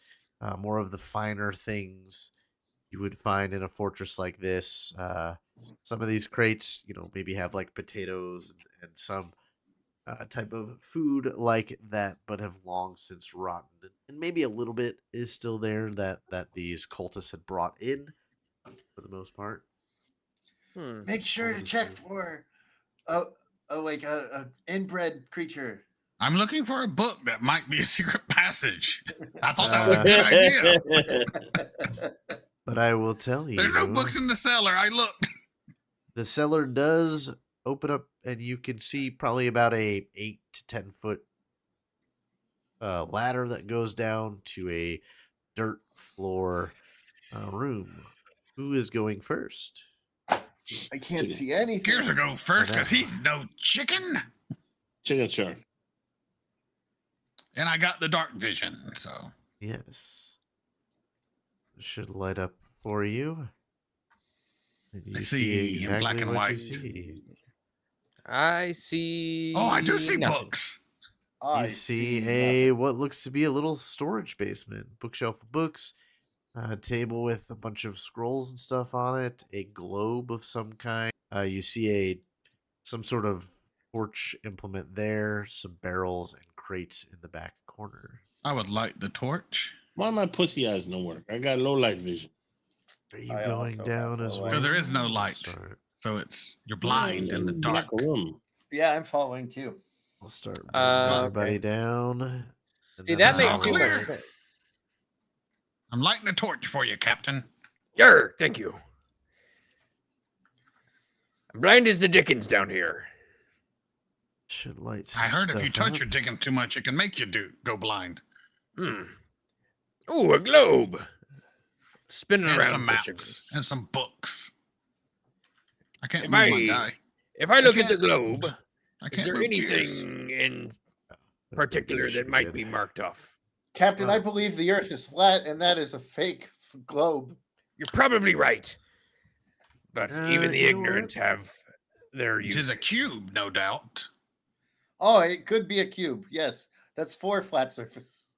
more of the finer things you would find in a fortress like this. Some of these crates, maybe have like potatoes and some type of food like that, but have long since rotten. And maybe a little bit is still there that these cultists had brought in for the most part. Make sure to check for like a inbred creature. I'm looking for a book that might be a secret passage. I thought that was a good idea. But I will tell you, There's no books in the cellar. I looked. the cellar does open up, and you can see probably about a 8 to 10 foot ladder that goes down to a dirt floor room. Who is going first? I can't see anything. Gears will go first because he's no chicken. Chicken shark. And I got the dark vision, so. Yes. Should light up for you. And you I see in black and what you white. see. I see. Oh, I do see nothing. books. I You see nothing. what looks to be a little storage basement, bookshelf of books, a table with a bunch of scrolls and stuff on it, a globe of some kind. You see some sort of torch implement there, some barrels and crates in the back corner. I would light the torch. Why my pussy eyes don't work? I got low light vision. Are you I going also down have as no well? light. Because there is no light. Sorry. So you're blind in the dark. Black room. Yeah, I'm following too. I'll start bringing everybody Okay. down. and See, then that It's makes all too clear. much sense. I'm lighting the torch for you, Captain. Yer, thank you. I'm blind as the dickens down here. Should light some I heard if you stuff touch up. your digging too much, it can make you go blind. Ooh, a globe. Spinning And around some for maps sugars. and some books. I can't If move my I- guy. If I look at the can't- globe, I is can't there move gears. anything in I think particular you should that might good. be marked off? Captain, I Wow. believe the Earth is flat, and that is a fake globe. You're probably right. But even the you know ignorant have their It uses. is a cube, no doubt. Oh, it could be a cube. Yes, that's 4 flat surfaces.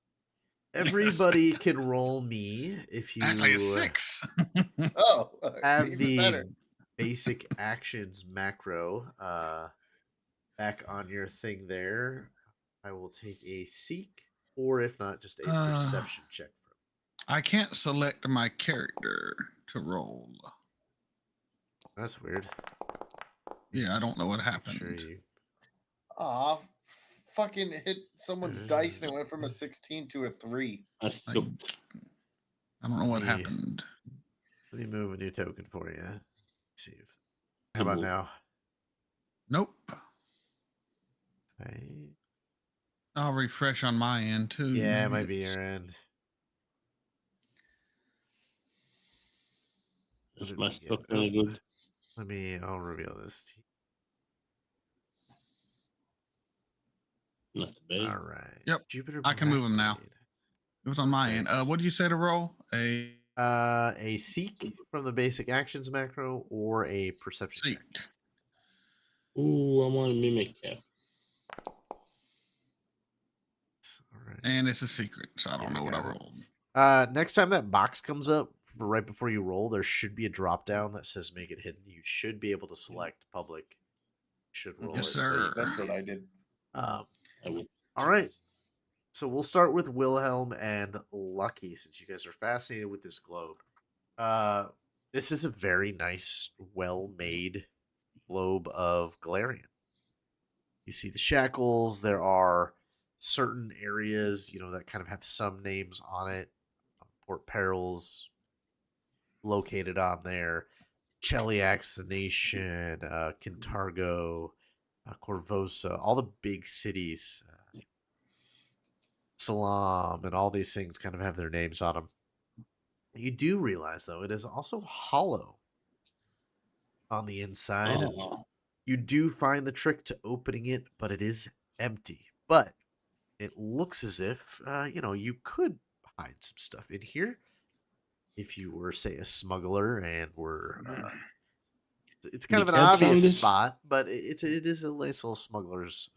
Everybody can roll me if you Actually, it's 6. Oh, have even the better. basic actions macro back on your thing there. I will take a seek, or if not, just a perception check. I can't select my character to roll. That's weird. Yeah, I don't know what Sure happened. you. Aw, fucking hit someone's dice and it went from a 16 to a 3. I still I don't know what Yeah. happened. Let me move a new token for you. See if. How about now? Nope. Okay. I'll refresh on my end too. Yeah, it Maybe might be it's- your end. What Is did my we get? stuff any good? I'll reveal this to Not you. today. All right. Yep, Jupiter. I can move 'em now. Blackblade. It was on my end. Perfect. What did you say to roll? A seek from the basic actions macro or a perception Seek. check. Ooh, I want to mimic that. All right. And it's a secret, so I don't Yeah, know what I got it. rolled. Next time that box comes up, right before you roll, there should be a drop down that says "Make it hidden." You should be able to select public. Should roll Yes, it. sir. That's what I did. I would. All right. So we'll start with Wilhelm and Lucky, since you guys are fascinated with this globe. This is a very nice, well-made globe of Galarian. You see the shackles. There are certain areas, that kind of have some names on it. Port Peril's located on there. Cheliax, the nation, Kintargo, Corvosa, all the big cities. Salam and all these things kind of have their names on them. You do realize, though, it is also hollow on the inside. Oh, You do find the trick to opening it, but it is empty. But it looks as if, you could hide some stuff in here. If you were, say, a smuggler and were... it's kind of an cat found obvious this? spot, but it is a nice little smuggler's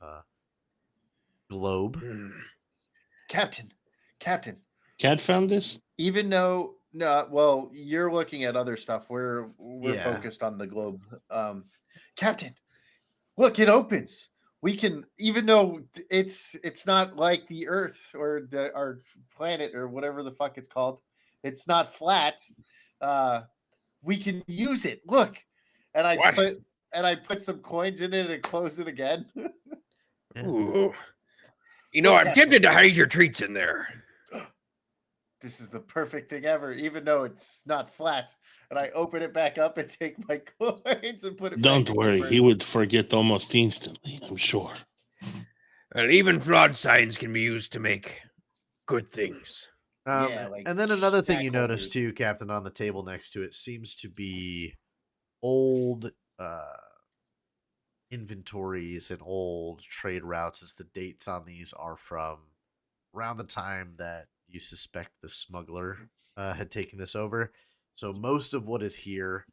globe. Captain. Cat found this? Even though well, you're looking at other stuff. We're Yeah. focused on the globe. Captain, look, it opens. We can, even though it's not like the Earth or our planet or whatever the fuck it's called. It's not flat. We can use it. Look, and I put some coins in it and close it again. Yeah. Ooh. Look, I'm Captain. tempted to hide your treats in there. This is the perfect thing ever, even though it's not flat. And I open it back up and take my coins and put it. Don't back in worry, the he purse. would forget almost instantly, I'm sure. Well, even fraud signs can be used to make good things. Yeah, like and then another thing stack you notice holders. too, Captain, on the table next to it seems to be old inventories and old trade routes, as the dates on these are from around the time that you suspect the smuggler had taken this over. So most of what is here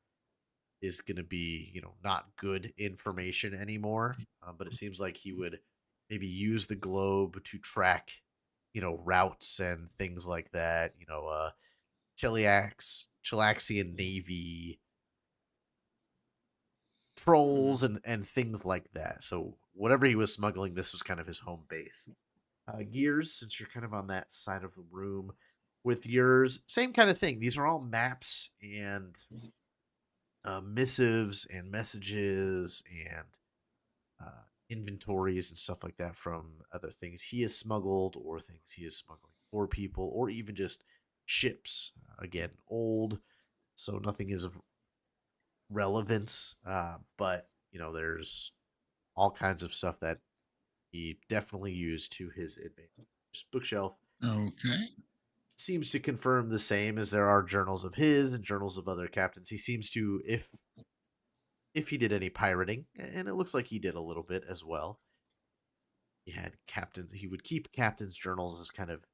is going to be, not good information anymore. But it seems like he would maybe use the globe to track, routes and things like that. Chilaxian Navy trolls and things like that. So whatever he was smuggling, this was kind of his home base. Gears, since you're kind of on that side of the room with yours, same kind of thing. These are all maps and missives and messages and inventories and stuff like that from other things he has smuggled or things he is smuggling for people, or even just ships. Again, old, so nothing is of relevance, but there's all kinds of stuff that he definitely used to his advantage. Bookshelf Okay. seems to confirm the same, as there are journals of his and journals of other captains. He seems to, if he did any pirating, and it looks like he did a little bit as well. He had captains. He would keep captains' journals as kind of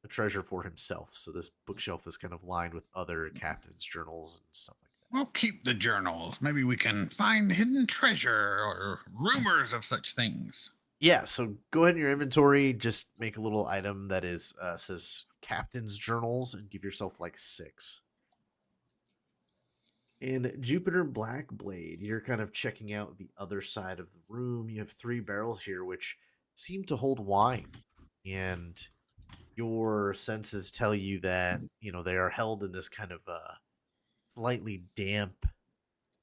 a treasure for himself. So this bookshelf is kind of lined with other captains' journals and stuff like that. We'll keep the journals. Maybe we can find hidden treasure or rumors of such things. Yeah, so go ahead in your inventory, just make a little item that is says captain's journals and give yourself like 6. In Jupiter Blackblade, you're kind of checking out the other side of the room. You have 3 barrels here which seem to hold wine, and your senses tell you that they are held in this kind of slightly damp,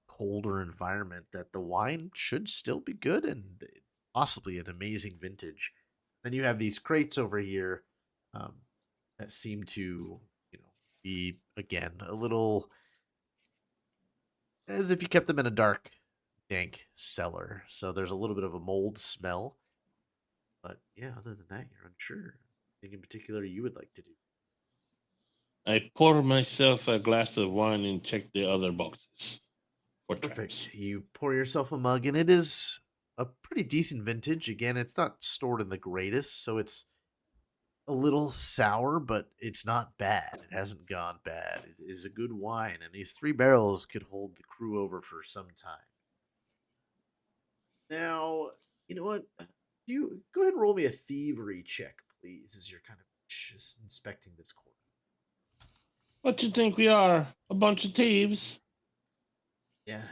colder environment, that the wine should still be good, and possibly an amazing vintage. Then you have these crates over here that seem to, be again a little as if you kept them in a dark, dank cellar. So there's a little bit of a mold smell. But yeah, other than that, you're unsure. Anything in particular you would like to do? I pour myself a glass of wine and check the other boxes for traps. Perfect. You pour yourself a mug, and it is a pretty decent vintage. Again, it's not stored in the greatest, so it's a little sour, but it's not bad. It hasn't gone bad. It is a good wine, and these 3 barrels could hold the crew over for some time. Now, you know what? You go ahead and roll me a thievery check, please, as you're kind of just inspecting this corner. What you think we are? A bunch of thieves? Yeah.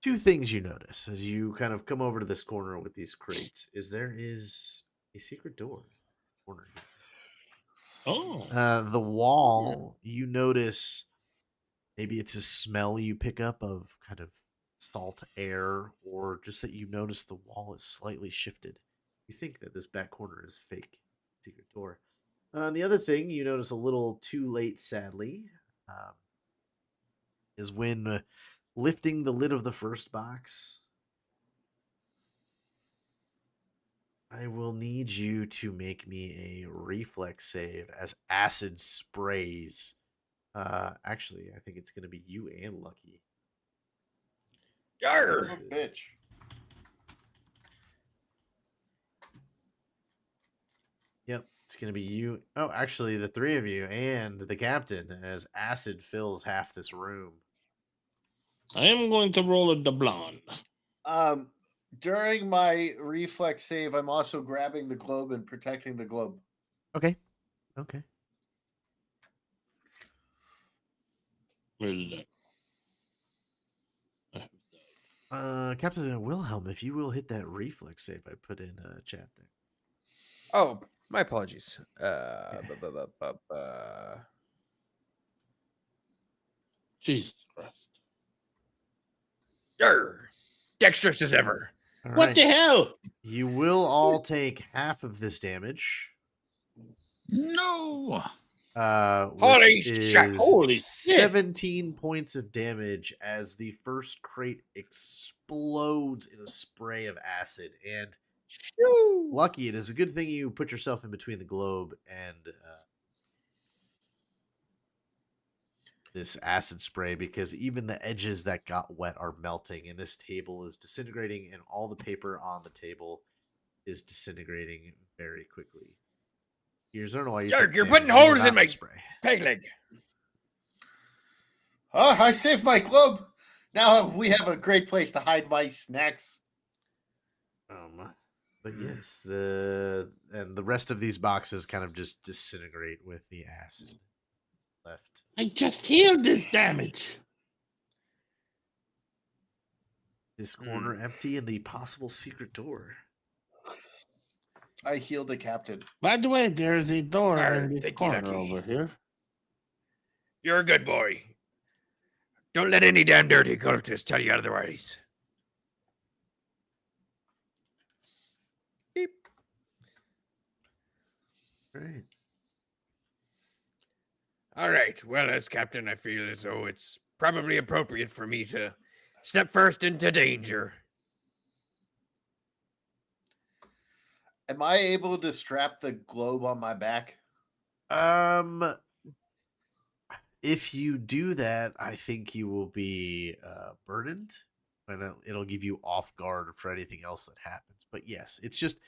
Two things you notice as you kind of come over to this corner with these crates is there is a secret door corner here. Oh. The wall, you notice maybe it's a smell you pick up of kind of salt air, or just that you notice the wall is slightly shifted. You think that this back corner is fake secret door. The other thing you notice a little too late, sadly, is when lifting the lid of the first box. I will need you to make me a reflex save as acid sprays. Actually, I think it's going to be you and Lucky. Yarr! Son of a bitch. Yep, it's going to be you. Oh, actually, the 3 of you and the captain, as acid fills half this room. I am going to roll a Dubloon. During my reflex save, I'm also grabbing the globe and protecting the globe. Okay. Okay. Where did that? Captain Wilhelm, if you will hit that reflex save I put in chat there. Oh, my apologies. Jesus Christ. Yarr! Dexterous as ever. All What right. the hell? You will all take half of this damage. No. Holy Which is shit. Holy shit. 17 points of damage as the first crate explodes in a spray of acid. And Shoo! Lucky, it is a good thing you put yourself in between the globe and this acid spray, because even the edges that got wet are melting, and this table is disintegrating, and all the paper on the table is disintegrating very quickly. Here's, I don't know why Yarr, took you're damage. putting You were holes not in my spray. peg leg. I saved my globe. Now we have a great place to hide my snacks. But yes, the rest of these boxes kind of just disintegrate with the acid left. I just healed this damage. This corner empty and the possible secret door. I healed the captain. By the way, there is a door Arr, in this thank you, corner Lucky. over here. You're a good boy. Don't let any damn dirty cultist tell you otherwise. Beep. Right. All right. Well, as captain, I feel as though it's probably appropriate for me to step first into danger. Am I able to strap the globe on my back? If you do that, I think you will be burdened, and it'll give you off guard for anything else that happens. But yes, it's just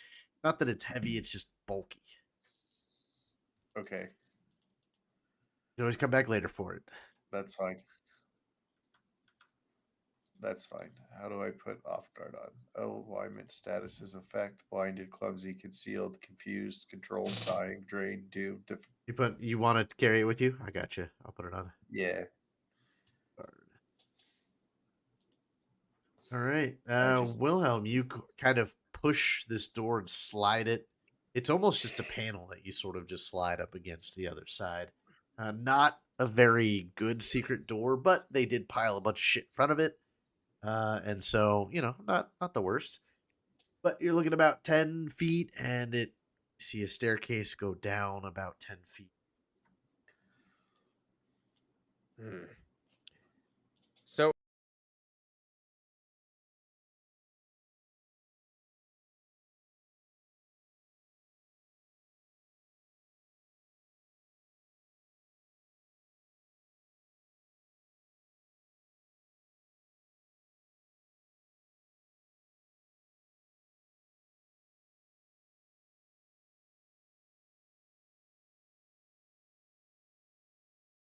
not that it's heavy; it's just bulky. Okay, You can always come back later for it. that's fine. That's fine. How do I put off guard on? Oh, alignment status effect: blinded, clumsy, concealed, confused, controlled, dying, drained, doomed. You want to carry it with you? I got you. I'll put it on. Yeah. All right, just- Wilhelm, you kind of push this door and slide it. It's almost just a panel that you sort of just slide up against the other side. Not a very good secret door, but they did pile a bunch of shit in front of it. And so, not the worst. But you're looking about 10 feet, and you see a staircase go down about 10 feet